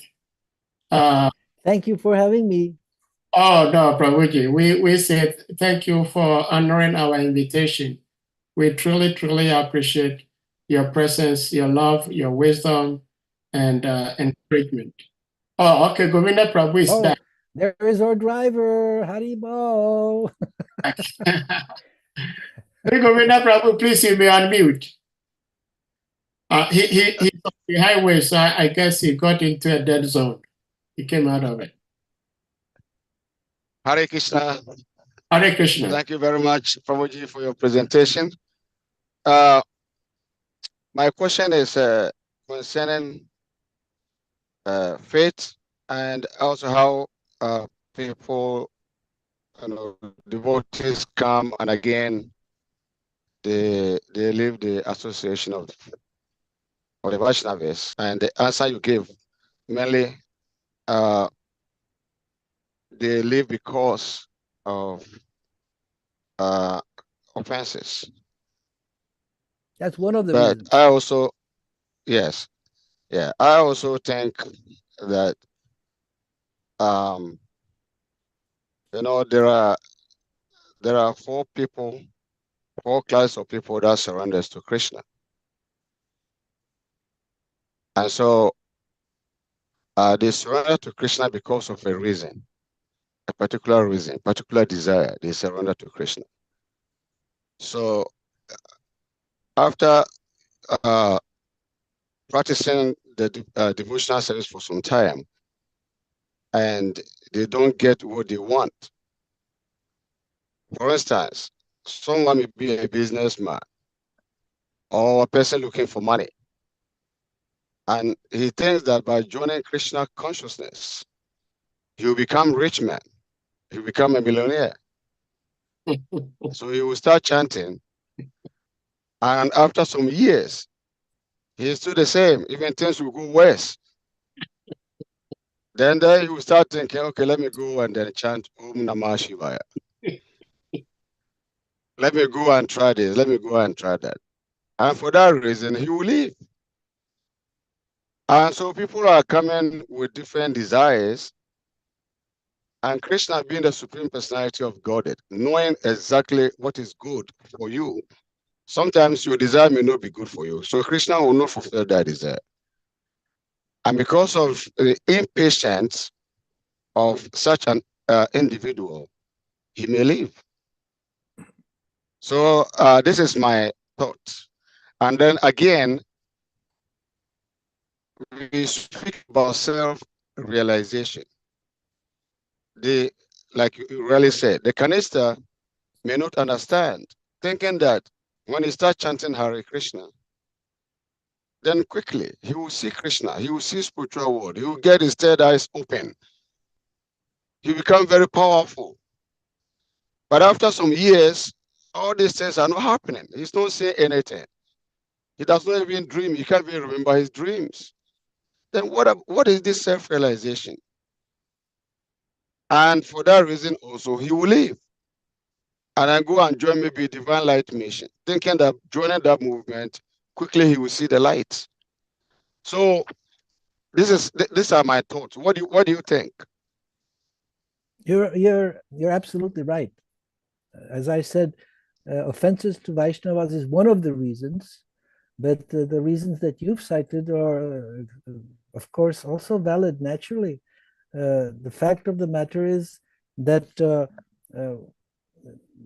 Thank you for having me.
Oh, no, Prabhuji, we said thank you for honoring our invitation. We truly, truly appreciate your presence, your love, your wisdom, and encouragement. Oh, okay, Govinda Prabhu is back.
There is our driver, Haribo.
Hey, Govinda Prabhu, please, you may unmute. He's on the highway, so I guess he got into a dead zone. He came out of it.
Hare Krishna.
Hare Krishna.
Thank you very much, Prabhuji, for your presentation. My question is concerning faith and also how people, devotees come and again they leave the association of the Vaishnavis, and the answer you gave mainly they leave because of offenses.
That's one of the
But
reasons.
I also, yes, yeah, I also think that there are four classes of people that surrenders to Krishna, and so they surrender to Krishna because of a reason, a particular reason, particular desire. They surrender to Krishna. So after practicing the devotional service for some time, and they don't get what they want. For instance, someone may be a businessman or a person looking for money, and he thinks that by joining Krishna consciousness, he will become rich man, he will become a millionaire. So he will start chanting, and after some years, he is still the same, even things will go worse. Then he will start thinking, okay, let me go and then chant Om Namah Shivaya. Let me go and try this, let me go and try that. And for that reason, he will leave. And so people are coming with different desires, and Krishna, being the Supreme Personality of Godhead, knowing exactly what is good for you, sometimes your desire may not be good for you. So Krishna will not fulfill that desire. And because of the impatience of such an individual, he may leave. So this is my thought. And then again, we speak about self-realization. Like you really said, the canister may not understand, thinking that when he starts chanting Hare Krishna, then quickly he will see Krishna, he will see spiritual world, he will get his third eyes open. He will become very powerful. But after some years, all these things are not happening. He's not saying anything. He does not even dream. He can't even remember his dreams. Then what is this self-realization? And for that reason also, he will leave and then go and join maybe Divine Light Mission, thinking that joining that movement, quickly he will see the light. So these are my thoughts. What do you think?
You're absolutely right. As I said, offenses to Vaishnavas is one of the reasons, but the reasons that you've cited are, of course, also valid naturally. The fact of the matter is that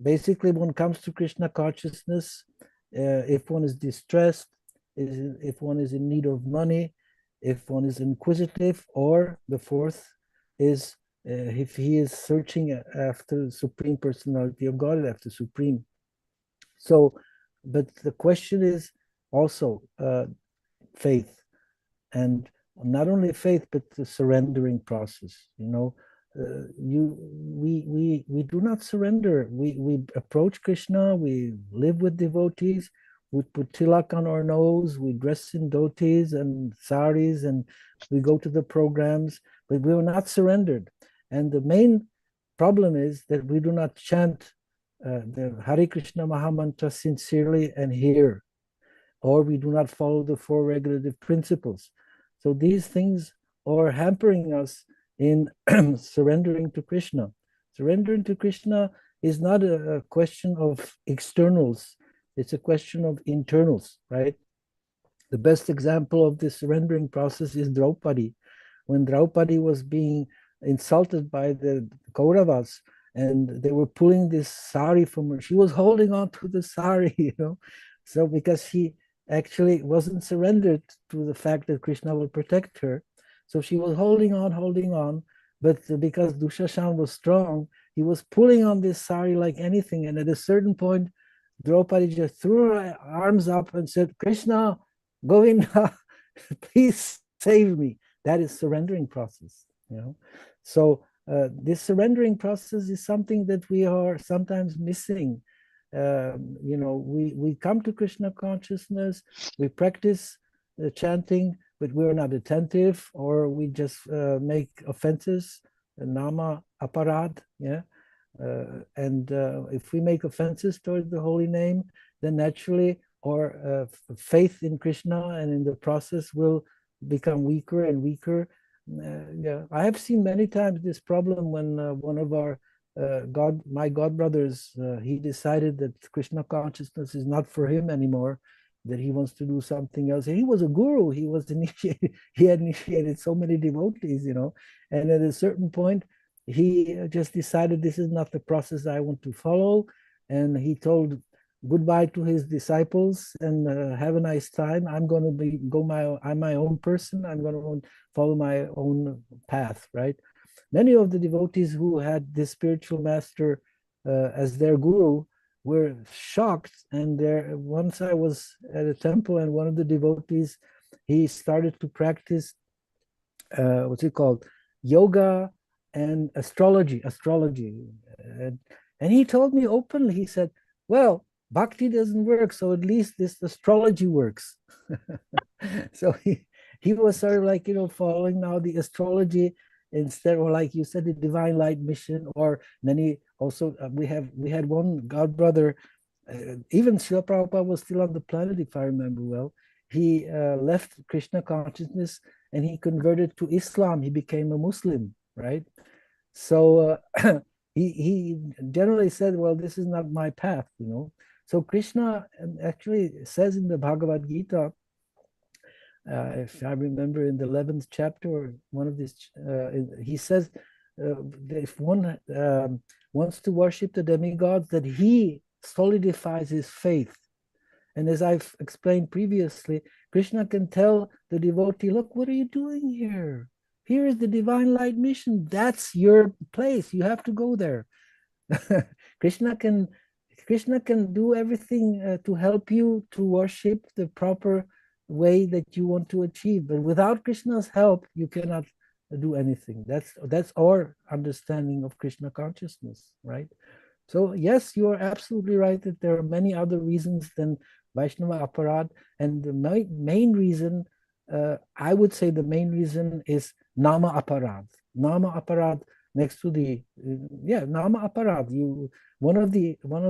basically when it comes to Krishna consciousness, if one is distressed, if one is in need of money, if one is inquisitive, or the fourth is if he is searching after the Supreme Personality of God, after Supreme. So, but the question is also faith, and not only faith, but the surrendering process. We do not surrender. We approach Krishna. We live with devotees. We put tilak on our nose. We dress in dhotis and saris, and we go to the programs. But we are not surrendered. And the main problem is that we do not chant the Hare Krishna Mahamantra sincerely and hear, or we do not follow the four regulative principles. So these things are hampering us in surrendering to Krishna. Surrendering to Krishna is not a question of externals, it's a question of internals, right? The best example of this surrendering process is Draupadi. When Draupadi was being insulted by the Kauravas, and they were pulling this sari from her, she was holding on to the sari, you know. So because she actually wasn't surrendered to the fact that Krishna will protect her, so she was holding on. But because Dushashan was strong, he was pulling on this sari like anything. And at a certain point, Draupadi just threw her arms up and said, Krishna, Govinda, please save me. That is surrendering process, you know. So this surrendering process is something that we are sometimes missing. You know, we come to Krishna consciousness, we practice chanting, but we're not attentive, or we just make offenses, nama aparad, yeah. And if we make offenses towards the holy name, then naturally our faith in Krishna and in the process will become weaker and weaker. Yeah, I have seen many times this problem when one of our my godbrothers, he decided that Krishna consciousness is not for him anymore, that he wants to do something else. And he was a guru. He was initiated. He had initiated so many devotees, you know. And at a certain point, he just decided this is not the process I want to follow, and he told goodbye to his disciples and have a nice time. I'm going to I'm my own person. I'm going to follow my own path, right? Many of the devotees who had this spiritual master as their guru were shocked. And once I was at a temple, and one of the devotees, he started to practice what's it called, yoga and astrology. And he told me openly, he said, well, bhakti doesn't work, so at least this astrology works. So he was sort of like, you know, following now the astrology instead, or like you said, the divine light mission. Or many also, we had one god brother, even Srila Prabhupada was still on the planet, if I remember well. He left Krishna consciousness and he converted to Islam. He became a Muslim, right? So he generally said, well, this is not my path, you know. So Krishna actually says in the Bhagavad Gita, if I remember in the 11th chapter, or one of these, he says, if one wants to worship the demigods, that he solidifies his faith. And as I've explained previously, Krishna can tell the devotee, look, what are you doing here? Here is the divine light mission. That's your place. You have to go there. Krishna can do everything to help you to worship the proper way that you want to achieve. But without Krishna's help, you cannot do anything. That's our understanding of Krishna consciousness, right? So yes, you are absolutely right that there are many other reasons than Vaishnava Aparad. And the main reason, I would say the main reason is Nama Aparad. Nama Aparad next to the, Nama Aparad. One of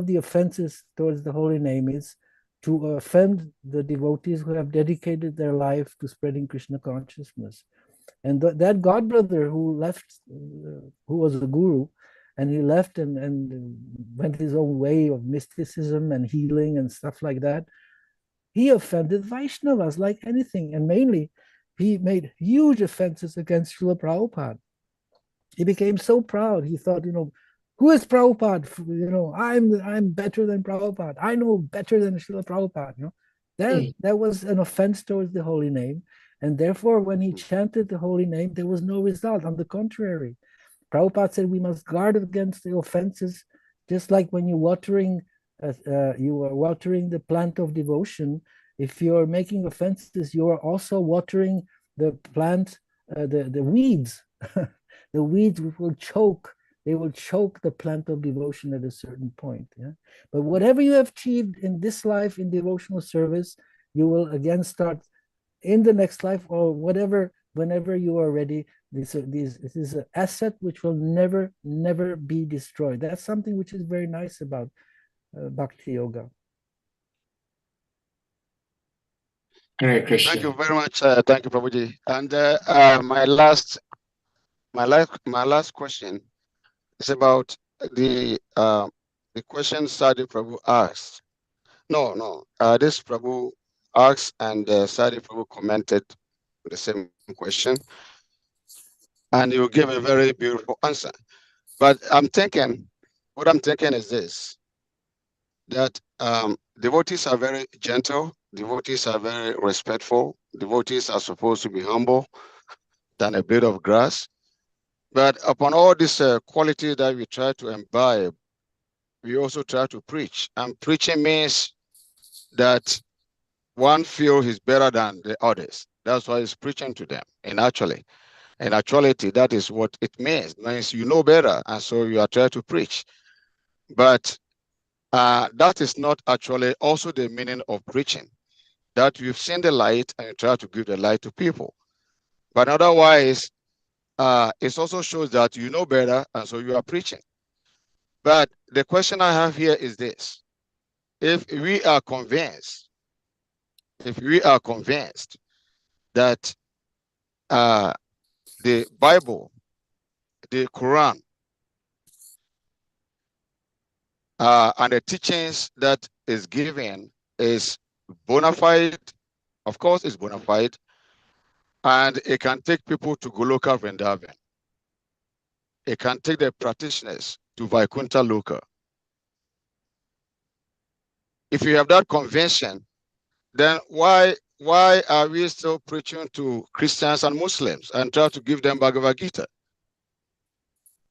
the offenses towards the holy name is to offend the devotees who have dedicated their life to spreading Krishna consciousness. And that god brother who left, who was a guru, and he left and went his own way of mysticism and healing and stuff like that, he offended Vaishnavas like anything. And mainly, he made huge offenses against Srila Prabhupada. He became so proud. He thought, you know, who is Prabhupada? You know, I'm better than Prabhupada. I know better than Srila Prabhupada. You know, that was an offense towards the holy name. And therefore, when he chanted the holy name, there was no result. On the contrary, Prabhupada said we must guard against the offenses, just like when you're watering, you are watering the plant of devotion. If you're making offenses, you are also watering the plant, the weeds. The weeds will choke. They will choke the plant of devotion at a certain point. Yeah? But whatever you have achieved in this life in devotional service, you will again start in the next life, or whatever, whenever you are ready, This is an asset which will never be destroyed. That's something which is very nice about Bhakti Yoga.
Hare
Thank
Krishna.
you very much. Thank you, Prabhuji. And my last question is about the question Sadi Prabhu asked. This Prabhu asked, and Sadi Prabhu commented with the same question, and you gave a very beautiful answer. But what I'm thinking is this: that devotees are very gentle, devotees are very respectful, devotees are supposed to be humble than a blade of grass. But upon all this quality that we try to imbibe, we also try to preach. And preaching means that one feels he's better than the others. That's why he's preaching to them. And actually, in actuality, that is what it means. It means you know better, and so you are trying to preach. But that is not actually also the meaning of preaching. That you've seen the light and you try to give the light to people. But otherwise, it also shows that you know better, and so you are preaching. But the question I have here is this: if we are convinced that the Bible, the Quran, and the teachings that is given is bona fide, of course, it's bona fide, and it can take people to Goloka Vrindavan. It can take the practitioners to Vaikuntha Loka. If you have that conviction, then why are we still preaching to Christians and Muslims and try to give them Bhagavad Gita?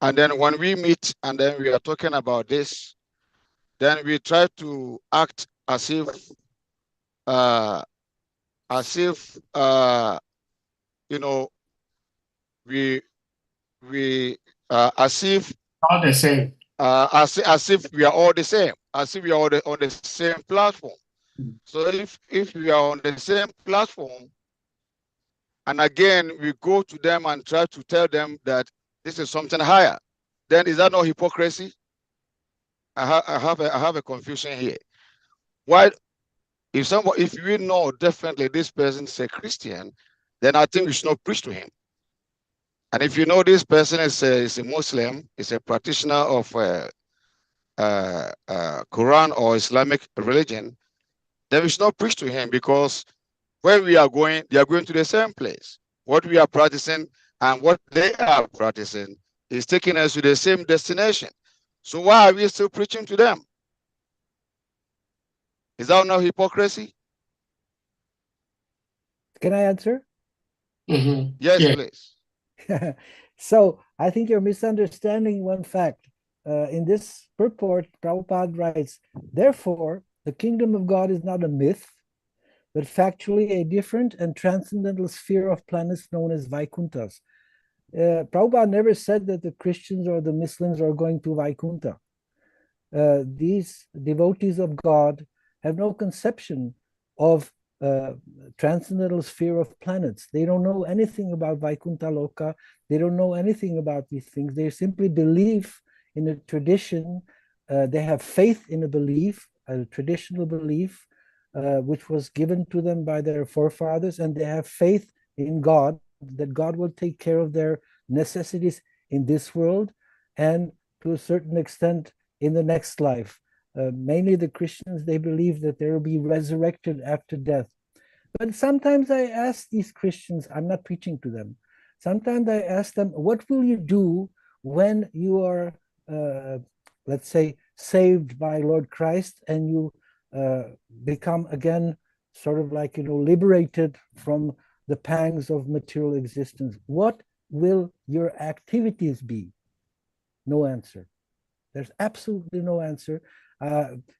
And then when we meet and then we are talking about this, then we try to act as if you know, we as if
All the same.
as if we are all the same, as if we are all on the same platform. So if we are on the same platform, and again we go to them and try to tell them that this is something higher, then is that not hypocrisy? I have a confusion here. Why, if we know definitely this person is a Christian, then I think we should not preach to him. And if you know this person is a Muslim, is a practitioner of Quran or Islamic religion, then we should not preach to him, because where we are going, they are going to the same place. What we are practicing and what they are practicing is taking us to the same destination. So why are we still preaching to them? Is that not hypocrisy?
Can I answer?
Mm-hmm.
Yes,
Yeah.
please.
So I think you're misunderstanding one fact. In this purport, Prabhupada writes, therefore, the kingdom of God is not a myth, but factually a different and transcendental sphere of planets known as Vaikunthas. Prabhupada never said that the Christians or the Muslims are going to Vaikuntha. These devotees of God have no conception of transcendental sphere of planets. They don't know anything about Vaikuntha Loka. They don't know anything about these things. They simply believe in a tradition. They have faith in a belief, a traditional belief, which was given to them by their forefathers, and they have faith in God, that God will take care of their necessities in this world and to a certain extent in the next life. Mainly the Christians, they believe that they will be resurrected after death. But sometimes I ask these Christians, I'm not preaching to them, sometimes I ask them, what will you do when you are, let's say, saved by Lord Christ and you become again sort of like, liberated from the pangs of material existence? What will your activities be? No answer. There's absolutely no answer.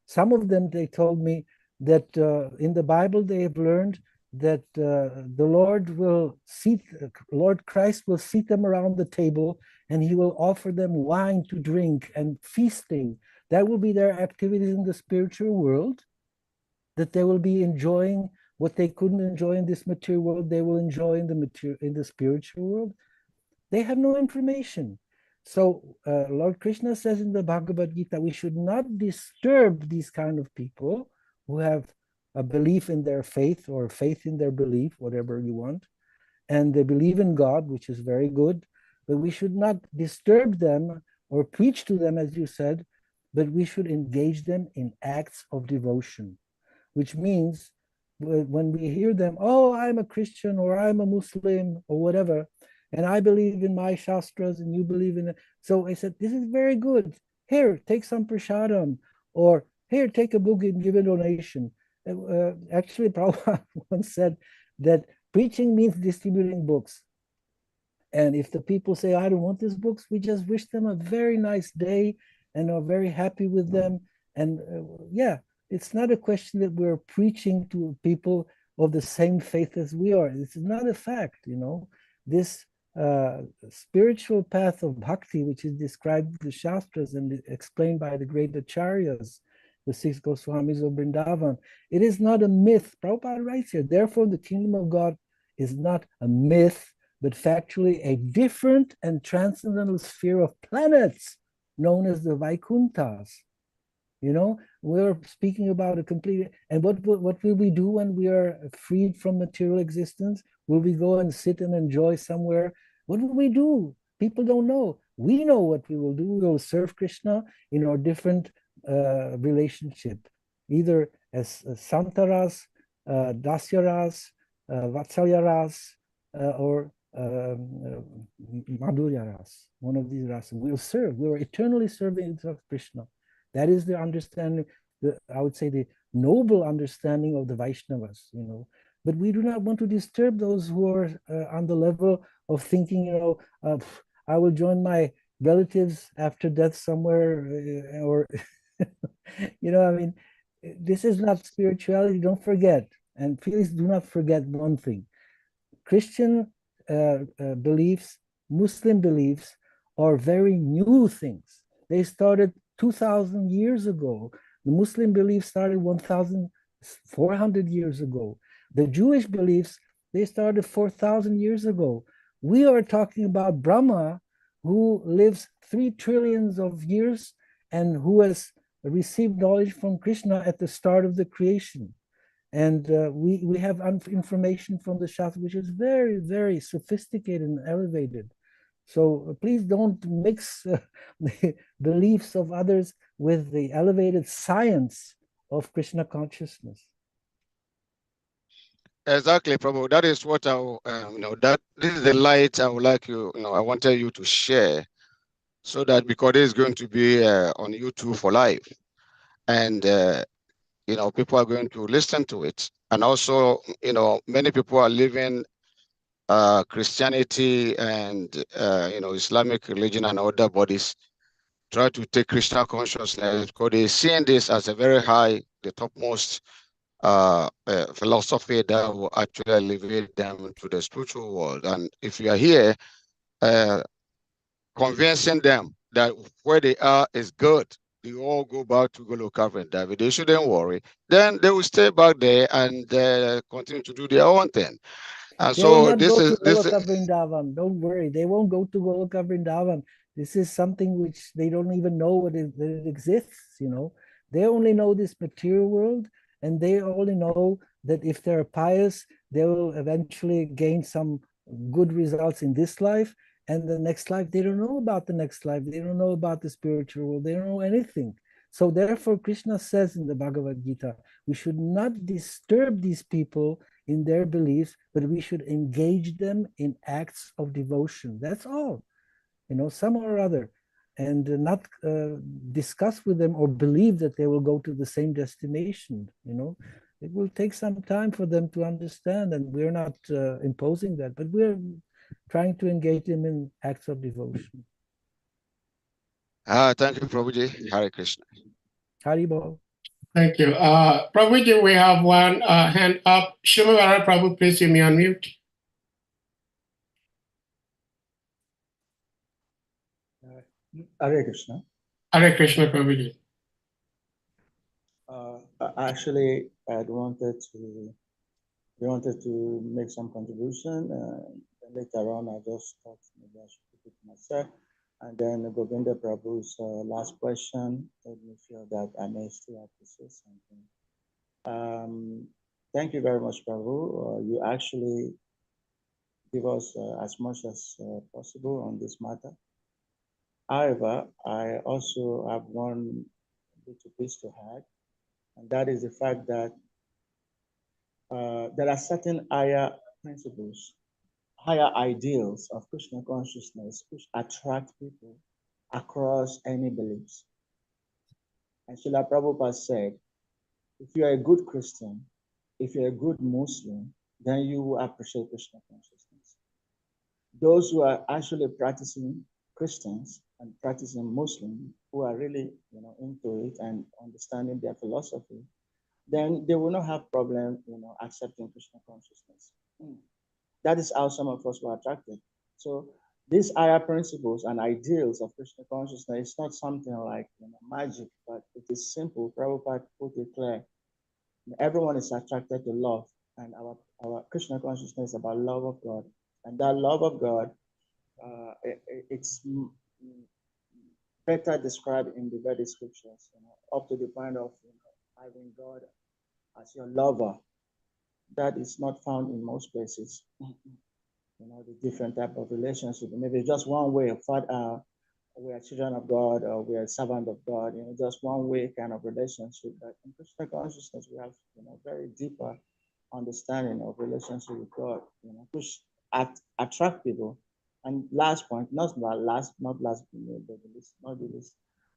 Some of them, they told me that in the Bible they have learned that the Lord Christ will seat them around the table and he will offer them wine to drink and feasting. That will be their activities in the spiritual world, that they will be enjoying what they couldn't enjoy in this material world, they will enjoy in the spiritual world. They have no information. So Lord Krishna says in the Bhagavad Gita, we should not disturb these kind of people who have a belief in their faith or faith in their belief, whatever you want, and they believe in God, which is very good, but we should not disturb them or preach to them, as you said, but we should engage them in acts of devotion, which means when we hear them, oh, I'm a Christian or I'm a Muslim or whatever, and I believe in my Shastras and you believe in it. So I said, this is very good. Here, take some prasadam, or here, take a book and give a donation. Actually, Prabhupada once said that preaching means distributing books. And if the people say, I don't want these books, we just wish them a very nice day and are very happy with them. And yeah, it's not a question that we're preaching to people of the same faith as we are. It's not a fact, you know. This spiritual path of bhakti, which is described in the Shastras and explained by the great acharyas, the six Goswamis of Vrindavan, it is not a myth. Prabhupada writes here, therefore the kingdom of God is not a myth, but factually a different and transcendental sphere of planets known as the Vaikunthas. You know, we're speaking about a complete, and what will we do when we are freed from material existence? Will we go and sit and enjoy somewhere? What will we do? People don't know. We know what we will do. We will serve Krishna in our different relationship, either as Santaras, Dasyaras, Vatsalyaras, or Madhurya ras, one of these rasas. We'll serve. We're eternally serving Krishna. That is the understanding, I would say the noble understanding of the Vaishnavas, you know. But we do not want to disturb those who are on the level of thinking, you know, I will join my relatives after death somewhere, or, you know, I mean, this is not spirituality, don't forget. And please do not forget one thing. Christian beliefs, Muslim beliefs are very new things. They started 2,000 years ago. The Muslim beliefs started 1,400 years ago. The Jewish beliefs, they started 4,000 years ago. We are talking about Brahma, who lives 3 trillions of years and who has received knowledge from Krishna at the start of the creation. And we have information from the Shastra, which is very, very sophisticated and elevated. So please don't mix the beliefs of others with the elevated science of Krishna consciousness.
Exactly, Prabhu. That is what I, you know, that this is the light I would like you, you know, I wanted you to share, so that because it is going to be on YouTube for life, and you know, people are going to listen to it, and also, you know, many people are living Christianity and you know, Islamic religion and other bodies try to take Krishna consciousness because they see this as a very high, the topmost philosophy that will actually elevate them to the spiritual world. And if you are here convincing them that where they are is good, they all go back to Goloka Vrindavan, they shouldn't worry. Then they will stay back there and continue to do their own thing. And
They will
so
not
this
go
is
to Goloka Vrindavan. Don't worry. They won't go to Goloka Vrindavan. This is something which they don't even know that it exists, you know. They only know this material world, and they only know that if they're pious, they will eventually gain some good results in this life. And the next life, they don't know about the next life. They don't know about the spiritual world. They don't know anything. So therefore, Krishna says in the Bhagavad Gita, we should not disturb these people in their beliefs, but we should engage them in acts of devotion. That's all, you know, some or other, and not discuss with them or believe that they will go to the same destination. You know, it will take some time for them to understand, and we're not imposing that, but we're trying to engage them in acts of devotion.
thank you, Prabhuji. Hare Krishna.
Haribol.
Thank you. Prabhuji, we have one hand up. Shimavara Prabhu, please, you may unmute.
Hare Krishna.
Hare Krishna, Prabhuji.
Actually, I wanted to make some contribution. Then later on, I just thought maybe I should keep it to myself. And then Govinda Prabhu's last question made me feel that I may still have to say something. Thank you very much, Prabhu. You actually give us as much as possible on this matter. However, I also have one little piece to add, and that is the fact that there are certain higher principles, higher ideals of Krishna consciousness which attract people across any beliefs. And Srila Prabhupada said, if you are a good Christian, if you're a good Muslim, then you will appreciate Krishna consciousness. Those who are actually practicing Christians and practicing Muslim, who are really into it and understanding their philosophy, then they will not have problem accepting Krishna consciousness. That is how some of us were attracted. So these higher principles and ideals of Krishna consciousness is not something like magic, but it is simple. Prabhupada put it clear. Everyone is attracted to love, and our Krishna consciousness is about love of God, and that love of God, it's better described in the Vedic scriptures, up to the point of having God as your lover. That is not found in most places. The different type of relationship. Maybe just one way of we are children of God, or we are servant of God. Just one way kind of relationship. But in Krishna consciousness, we have very deeper understanding of relationship with God. Which attract people. And last point, not the least,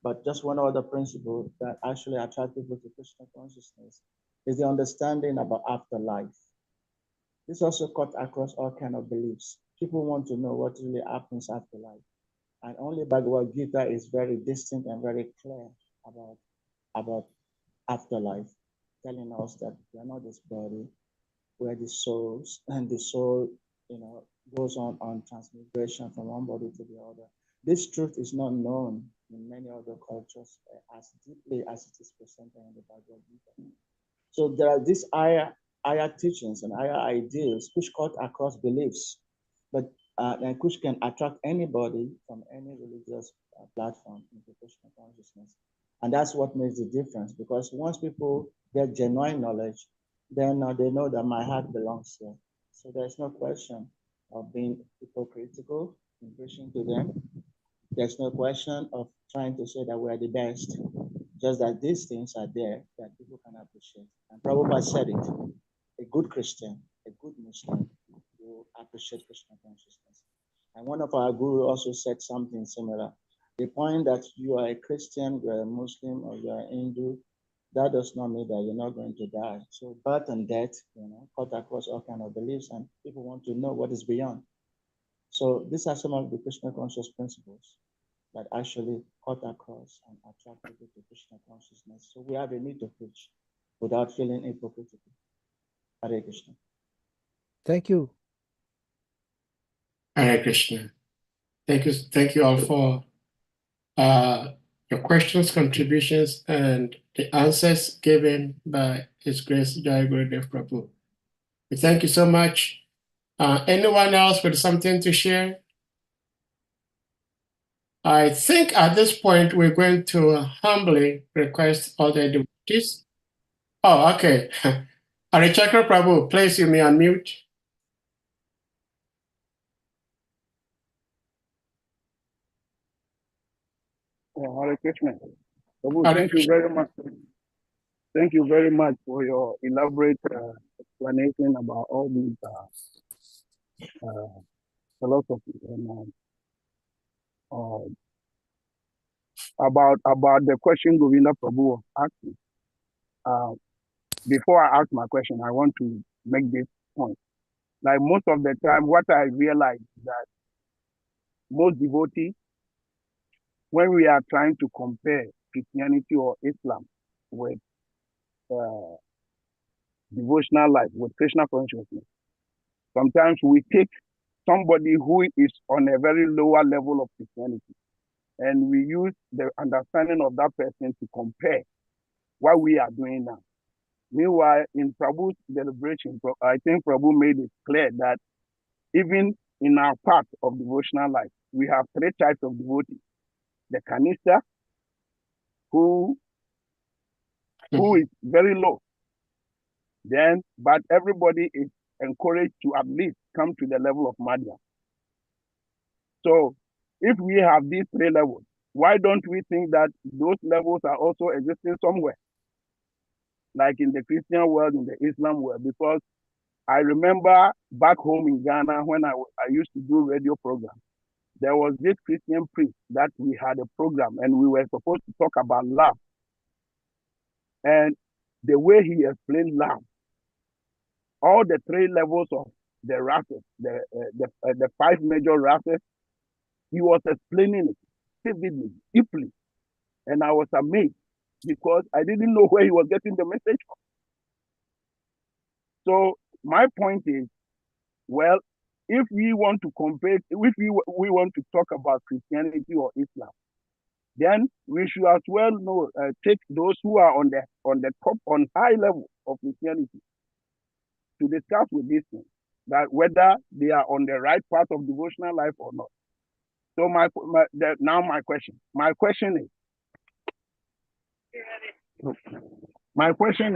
but just one other principle that actually attract people to Krishna consciousness is the understanding about afterlife. This also cut across all kinds of beliefs. People want to know what really happens after life. And only Bhagavad Gita is very distinct and very clear about afterlife, telling us that we are not this body, we are the souls, and the soul, goes on transmigration from one body to the other. This truth is not known in many other cultures as deeply as it is presented in the Bhagavad Gita. So there are these higher teachings and higher ideals which cut across beliefs, but and which can attract anybody from any religious platform into Krishna consciousness. And that's what makes the difference, because once people get genuine knowledge, then they know that my heart belongs here. So there's no question of being hypocritical in preaching to them. There's no question of trying to say that we are the best. Just that these things are there that people can appreciate. And Prabhupada said it. A good Christian, a good Muslim will appreciate Krishna consciousness. And one of our guru also said something similar. The point that you are a Christian, you are a Muslim, or you are a Hindu, that does not mean that you're not going to die. So birth and death, cut across all kinds of beliefs, and people want to know what is beyond. So these are some of the Krishna conscious principles that actually cut across and attract people to Krishna consciousness. So we have a need to preach without feeling hypocritical. Hare Krishna.
Thank you.
Hare Krishna. Thank you all for your questions, contributions, and the answers given by His Grace Jai Gurudev Prabhu. We thank you so much. Anyone else with something to share? I think at this point we're going to humbly request all the devotees. Oh, okay. Harichakra Prabhu, please you may unmute.
Hare Krishna. Prabhu,
Hare
thank you
Krishna.
very much. Thank you very much for your elaborate explanation about all these philosophies and about the question Govinda Prabhu asked me. Before I ask my question, I want to make this point. Like most of the time, what I realize is that most devotees, when we are trying to compare Christianity or Islam with devotional life, with Krishna consciousness, sometimes we take somebody who is on a very lower level of Christianity, and we use the understanding of that person to compare what we are doing now. Meanwhile, in Prabhu's deliberation, I think Prabhu made it clear that even in our path of devotional life, we have three types of devotees. The canister, who is very low. Then, but everybody is encouraged to at least come to the level of Madhya. So if we have these three levels, why don't we think that those levels are also existing somewhere? Like in the Christian world, in the Islam world, because I remember back home in Ghana when I used to do radio programs, there was this Christian priest that we had a program and we were supposed to talk about love. And the way he explained love, all the three levels of the races, the five major races, he was explaining it vividly, deeply. And I was amazed because I didn't know where he was getting the message from. So my point is, well, if we want to compare, if we want to talk about Christianity or Islam, then we should as well know take those who are on the top, on high level of Christianity, to discuss with these things, that whether they are on the right path of devotional life or not. So now my question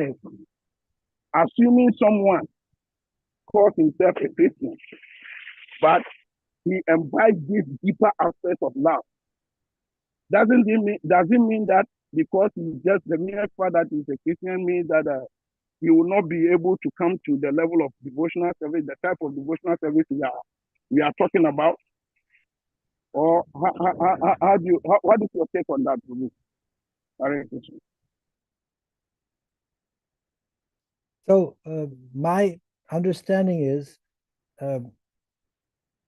is, assuming someone calls himself a Christian, but he imbibes this deeper aspect of love, does it mean that because he's just the mere fact that he's a Christian means that he will not be able to come to the level of devotional service, the type of devotional service we are talking about? Or what is your take on that, Prabhu?
So my understanding is,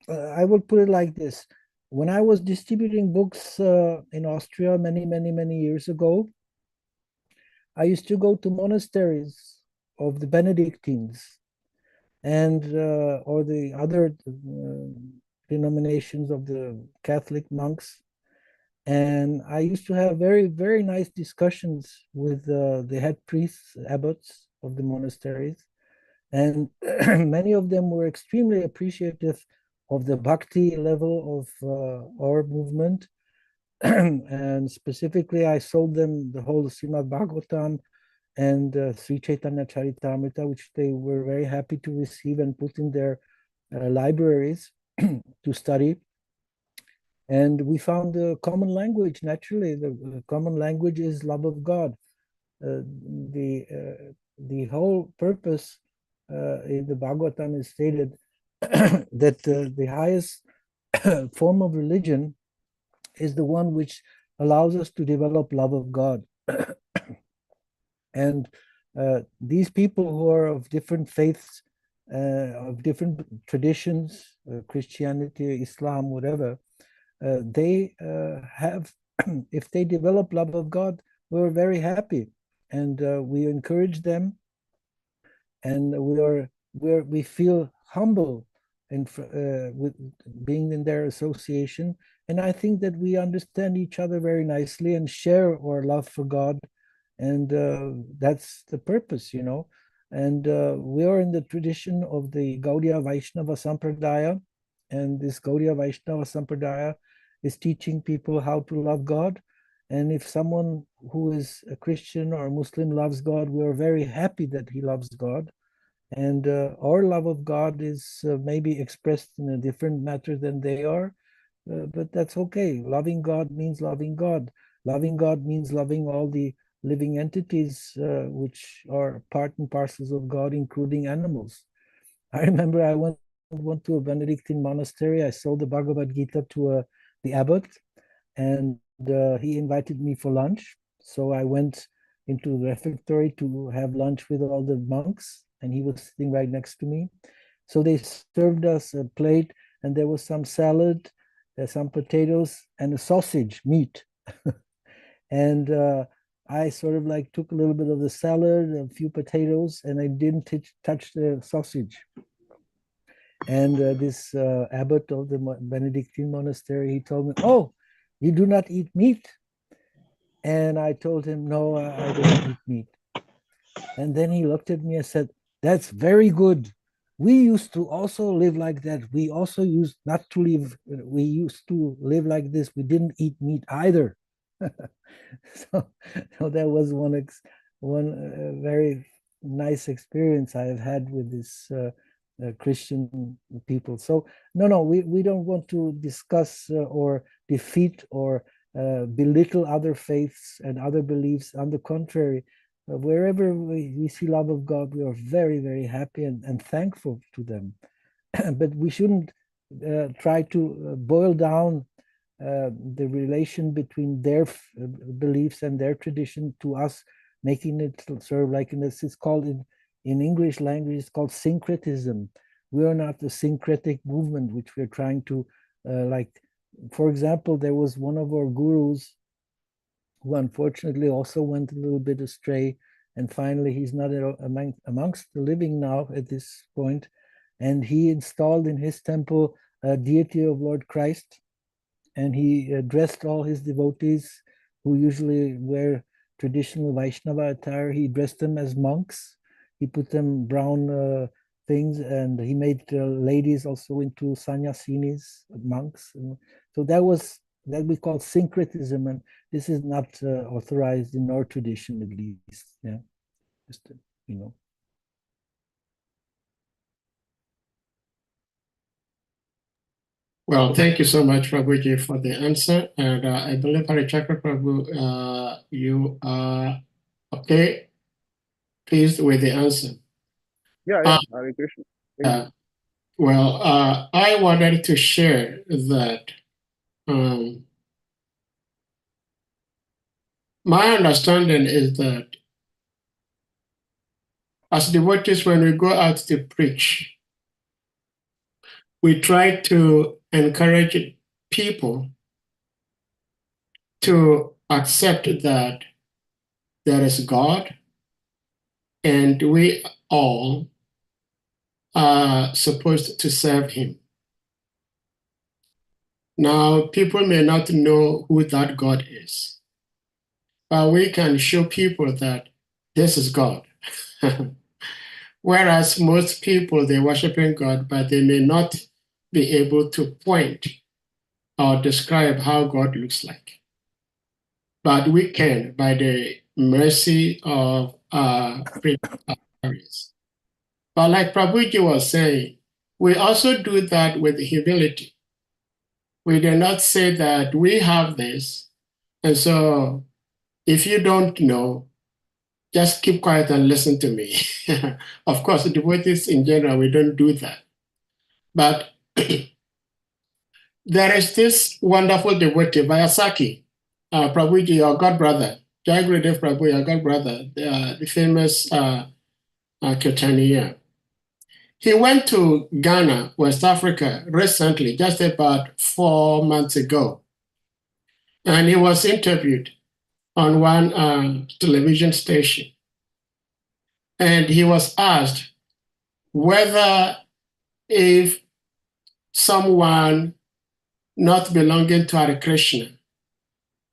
I will put it like this. When I was distributing books in Austria many years ago, I used to go to monasteries of the Benedictines and or the other denominations of the Catholic monks. And I used to have very nice discussions with the head priests, abbots of the monasteries. And many of them were extremely appreciative of the bhakti level of our movement. And specifically, I sold them the whole Srimad Bhagavatam and Sri Chaitanya Charitamrita, which they were very happy to receive and put in their libraries to study. And we found a common language. Naturally, the common language is love of God. The whole purpose in the Bhagavatam is stated that the highest form of religion is the one which allows us to develop love of God. And these people who are of different faiths, of different traditions, Christianity, Islam, whatever, they have, if they develop love of God, we're very happy, and we encourage them, and we feel humble and with being in their association. And I think that we understand each other very nicely and share our love for God, and that's the purpose, you know. And we are in the tradition of the Gaudiya Vaishnava Sampradaya, and this Gaudiya Vaishnava Sampradaya is teaching people how to love God. And if someone who is a Christian or a Muslim loves God, we are very happy that he loves God. And our love of God is maybe expressed in a different matter than they are, but that's okay. Loving God means loving God. Loving God means loving all the living entities which are part and parcels of God, including animals. I remember I went to a Benedictine monastery. I sold the Bhagavad Gita to the abbot, and he invited me for lunch. So I went into the refectory to have lunch with all the monks, and he was sitting right next to me. So they served us a plate, and there was some salad, some potatoes, and a sausage, meat. And I sort of like took a little bit of the salad, a few potatoes, and I didn't touch the sausage. And this abbot of the Benedictine monastery, he told me, "Oh, you do not eat meat?" And I told him, "No, I don't eat meat." And then he looked at me and said, "That's very good. we used to also live like that. We also used not to live, we used to live like this. We didn't eat meat either. so, so that was one very nice experience I have had with this Christian people. So no, we don't want to discuss or defeat or belittle other faiths and other beliefs. On the contrary, wherever we see love of God, we are very, very happy and thankful to them. But we shouldn't try to boil down the relation between their beliefs and their tradition to us, making it sort of like, in this, it's called in English language, it's called syncretism. We are not a syncretic movement, which we're trying to like, for example, there was one of our gurus who unfortunately also went a little bit astray. And finally, he's not amongst the living now at this point. And he installed in his temple a deity of Lord Christ. And he dressed all his devotees, who usually wear traditional Vaishnava attire. He dressed them as monks. He put them brown things, and he made ladies also into sannyasinis, monks. And so that we call syncretism, and this is not authorized in our tradition, at least. Yeah, just you know.
Well, thank you so much, Prabhuji, for the answer. And I believe, Harichakra Prabhu, you are okay, pleased with the answer.
Yeah, Hare Krishna.
Well, I wanted to share that my understanding is that as devotees, when we go out to preach, we try to encourage people to accept that there is God and we all are supposed to serve him. Now, people may not know who that God is, but we can show people that this is God. Whereas most people, they're worshiping God, but they may not be able to point or describe how God looks like. But we can, by the mercy of previous. But like Prabhuji was saying, we also do that with humility. We do not say that we have this, and so if you don't know, just keep quiet and listen to me. Of course, devotees in general, we don't do that. But there is this wonderful devotee, Vayasaki, Prabhuji, your god brother, Jai Gurudev Prabhu, your god brother, the famous Kirtaniya. He went to Ghana, West Africa, recently, just about 4 months ago. And he was interviewed on one television station. And he was asked whether if someone not belonging to Hare Krishna,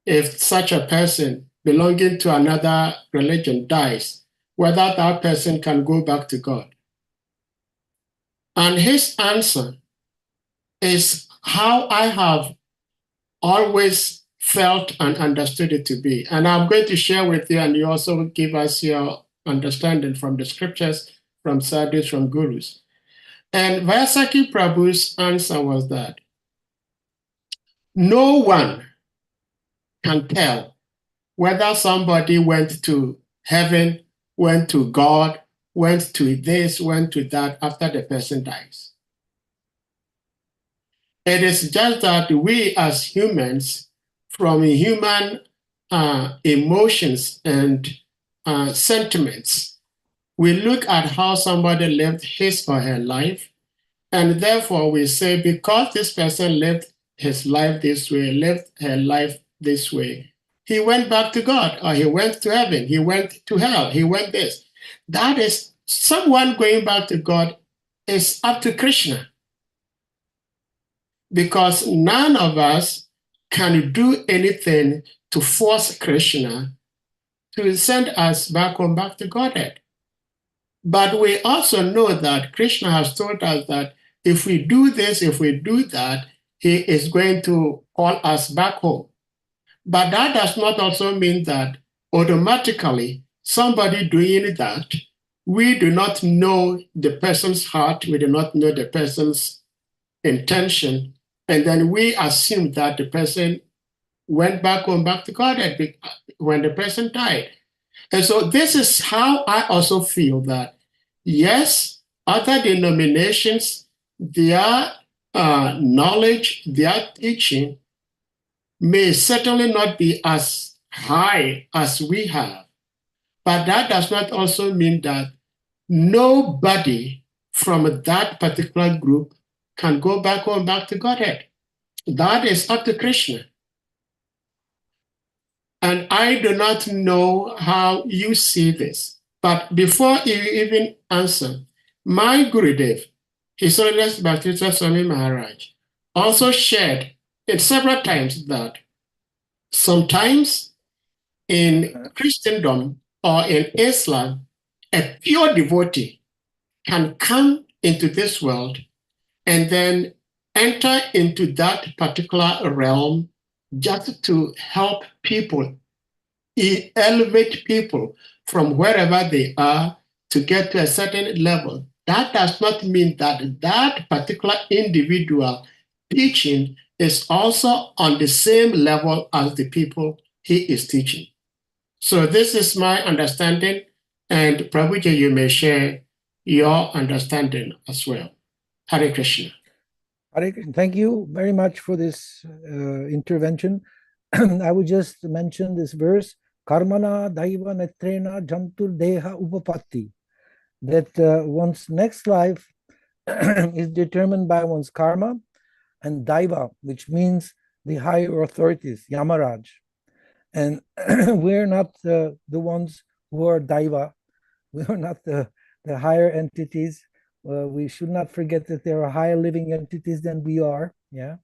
if such a person belonging to another religion dies, whether that person can go back to God. And his answer is how I have always felt and understood it to be. And I'm going to share with you, and you also give us your understanding from the scriptures, from sadhus, from gurus. And Vayasaki Prabhu's answer was that no one can tell whether somebody went to heaven, went to God, went to this, went to that after the person dies. It is just that we as humans, from human emotions and sentiments, we look at how somebody lived his or her life, and therefore we say, because this person lived his life this way, lived her life this way, he went back to God, or he went to heaven, he went to hell, he went this. That is, someone going back to God is up to Krishna. Because none of us can do anything to force Krishna to send us back home, back to Godhead. But we also know that Krishna has told us that if we do this, if we do that, he is going to call us back home. But that does not also mean that automatically somebody doing that, we do not know the person's heart, we do not know the person's intention, and then we assume that the person went back home, back to God when the person died. And so this is how I also feel that, yes, other denominations, their knowledge, their teaching may certainly not be as high as we have, but that does not also mean that nobody from that particular group can go back home, back to Godhead. That is up to Krishna. And I do not know how you see this. But before you even answer, my Gurudev, His Holiness Bhaktivinoda Swami Maharaj, also shared it several times that sometimes in Christendom or in Islam, a pure devotee can come into this world and then enter into that particular realm just to help people, elevate people from wherever they are to get to a certain level. That does not mean that that particular individual teaching is also on the same level as the people he is teaching. So this is my understanding, and Prabhuji, you may share your understanding as well. Hare Krishna.
Hare Krishna. Thank you very much for this intervention. I would just mention this verse, Karmana Daiva Netrena Jantur Deha Upapatti, that one's next life is determined by one's karma, and Daiva, which means the higher authorities, Yamaraj. And we're not the ones who are Daiva. We are not the higher entities. We should not forget that there are higher living entities than we are. Yeah,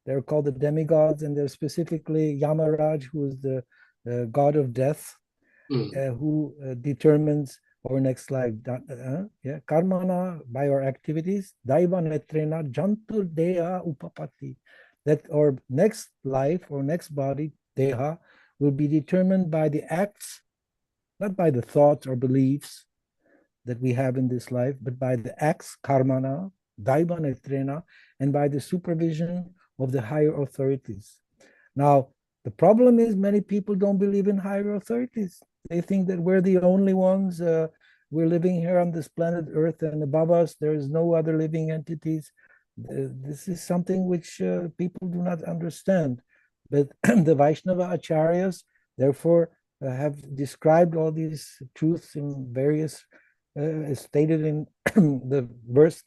they're called the demigods, and they're specifically Yamaraj, who is the god of death, who determines our next life. Yeah, karmana, by our activities, daiva netrena jantur deha upapati, that our next life or next body, deha, will be determined by the acts, not by the thoughts or beliefs that we have in this life, but by the acts, karmana, daiva netrena, and by the supervision of the higher authorities. Now, the problem is many people don't believe in higher authorities. They think that we're the only ones. We're living here on this planet Earth, and above us, there is no other living entities. This is something which people do not understand. But the Vaishnava Acharyas, therefore, have described all these truths in various, stated in the verse,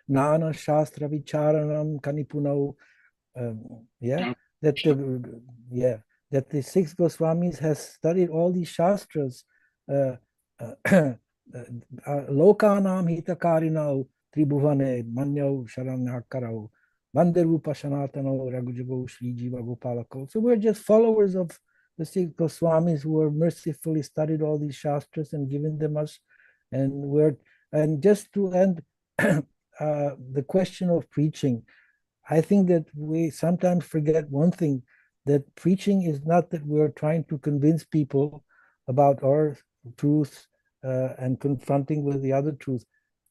Nana Shastra Vicharanam Kanipunau. That the six Goswamis has studied all these shastras, Lokanam Hitakarinau Tribhuvane Manyau Sharanyakarau Vanderupa Shanatano Ragujavo Sri Jiva Gopalako. So we're just followers of the six Goswamis who have mercifully studied all these shastras and given them us. And just to end the question of preaching, I think that we sometimes forget one thing, that preaching is not that we're trying to convince people about our truth and confronting with the other truth.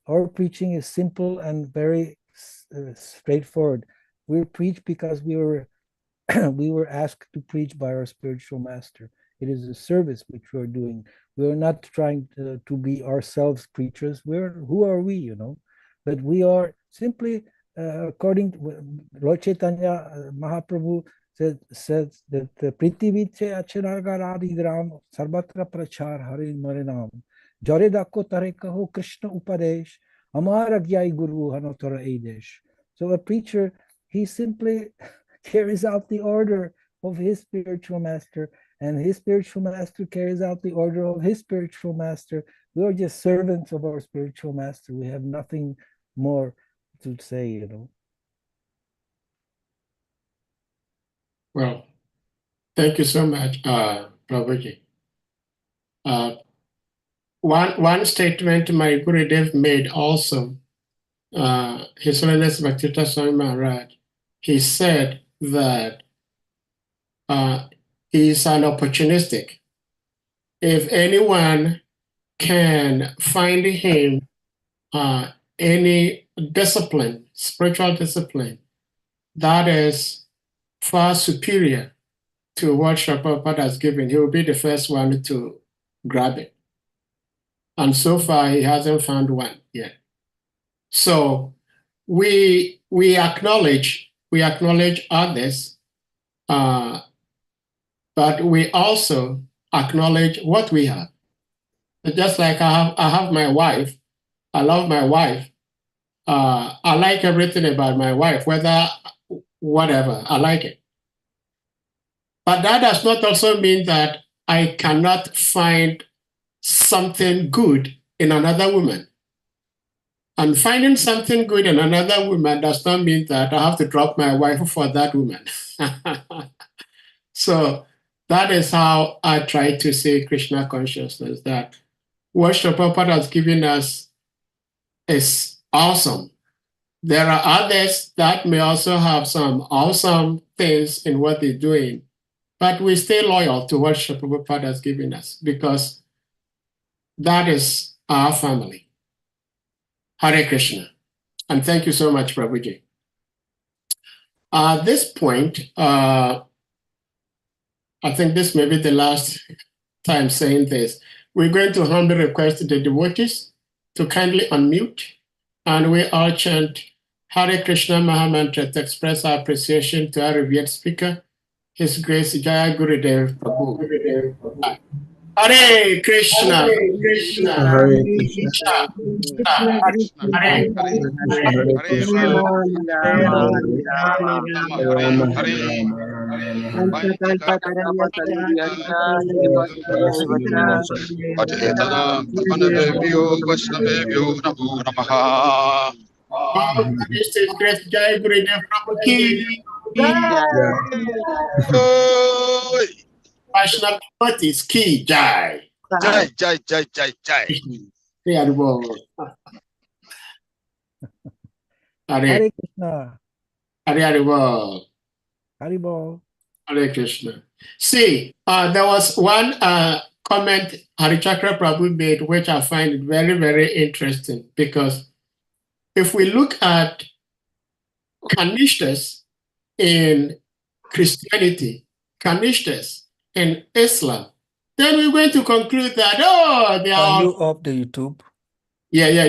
Our preaching is simple and very straightforward. We preach because we were we were asked to preach by our spiritual master. It is a service which we're doing. We're not trying to be ourselves preachers. Who are we, But we are simply according to Lord Chaitanya Mahaprabhu says that Prithivitse Acharagari Gram Sarvatra Prachar Hari Marinam Joredako Tarekaho Krishna Upadesh Amara Gyai Guru Hanotara Edesh. So a preacher, he simply carries out the order of his spiritual master, and his spiritual master carries out the order of his spiritual master. We are just servants of our spiritual master. We have nothing more to say,
Well, thank you so much, Prabhuji. one statement my Gurudev made also, His Holiness Bhaktivinoda Swami Maharaj, he said that he's an opportunistic. If anyone can find him any discipline, spiritual discipline, that is far superior to what Prabhupada has given, he will be the first one to grab it. And so far, he hasn't found one yet. So we acknowledge others, but we also acknowledge what we have. Just like I have my wife, I love my wife. I like everything about my wife, whether whatever, I like it. But that does not also mean that I cannot find something good in another woman. And finding something good in another woman does not mean that I have to drop my wife for that woman. So that is how I try to say Krishna consciousness, that what Prabhupada has given us is awesome. There are others that may also have some awesome things in what they're doing, but we stay loyal to what Prabhupada has given us because that is our family. Hare Krishna. And thank you so much, Prabhuji. At this point, I think this may be the last time saying this. We're going to humbly request the devotees to kindly unmute, and we all chant Hare Krishna Maha Mantra to express our appreciation to our revered speaker, His Grace Jaya Gurudeva Prabhu. Hare Krishna, Hare Krishna,
Hare Krishna.
Hare His Grace Jaya Gurudeva Prabhu ki Vaishnava devotees ki jai.
Jai, jai, jai, jai, jai.
Hare
Hare Krishna.
Hare
Haribol.
Hare Krishna. See, there was one comment Harichakra Prabhu made, which I find very, very interesting, because if we look at Kanishtas in Christianity, Kanishtas in Islam, then we're going to conclude that, oh, they
Can
are...
you off the YouTube?
Yeah.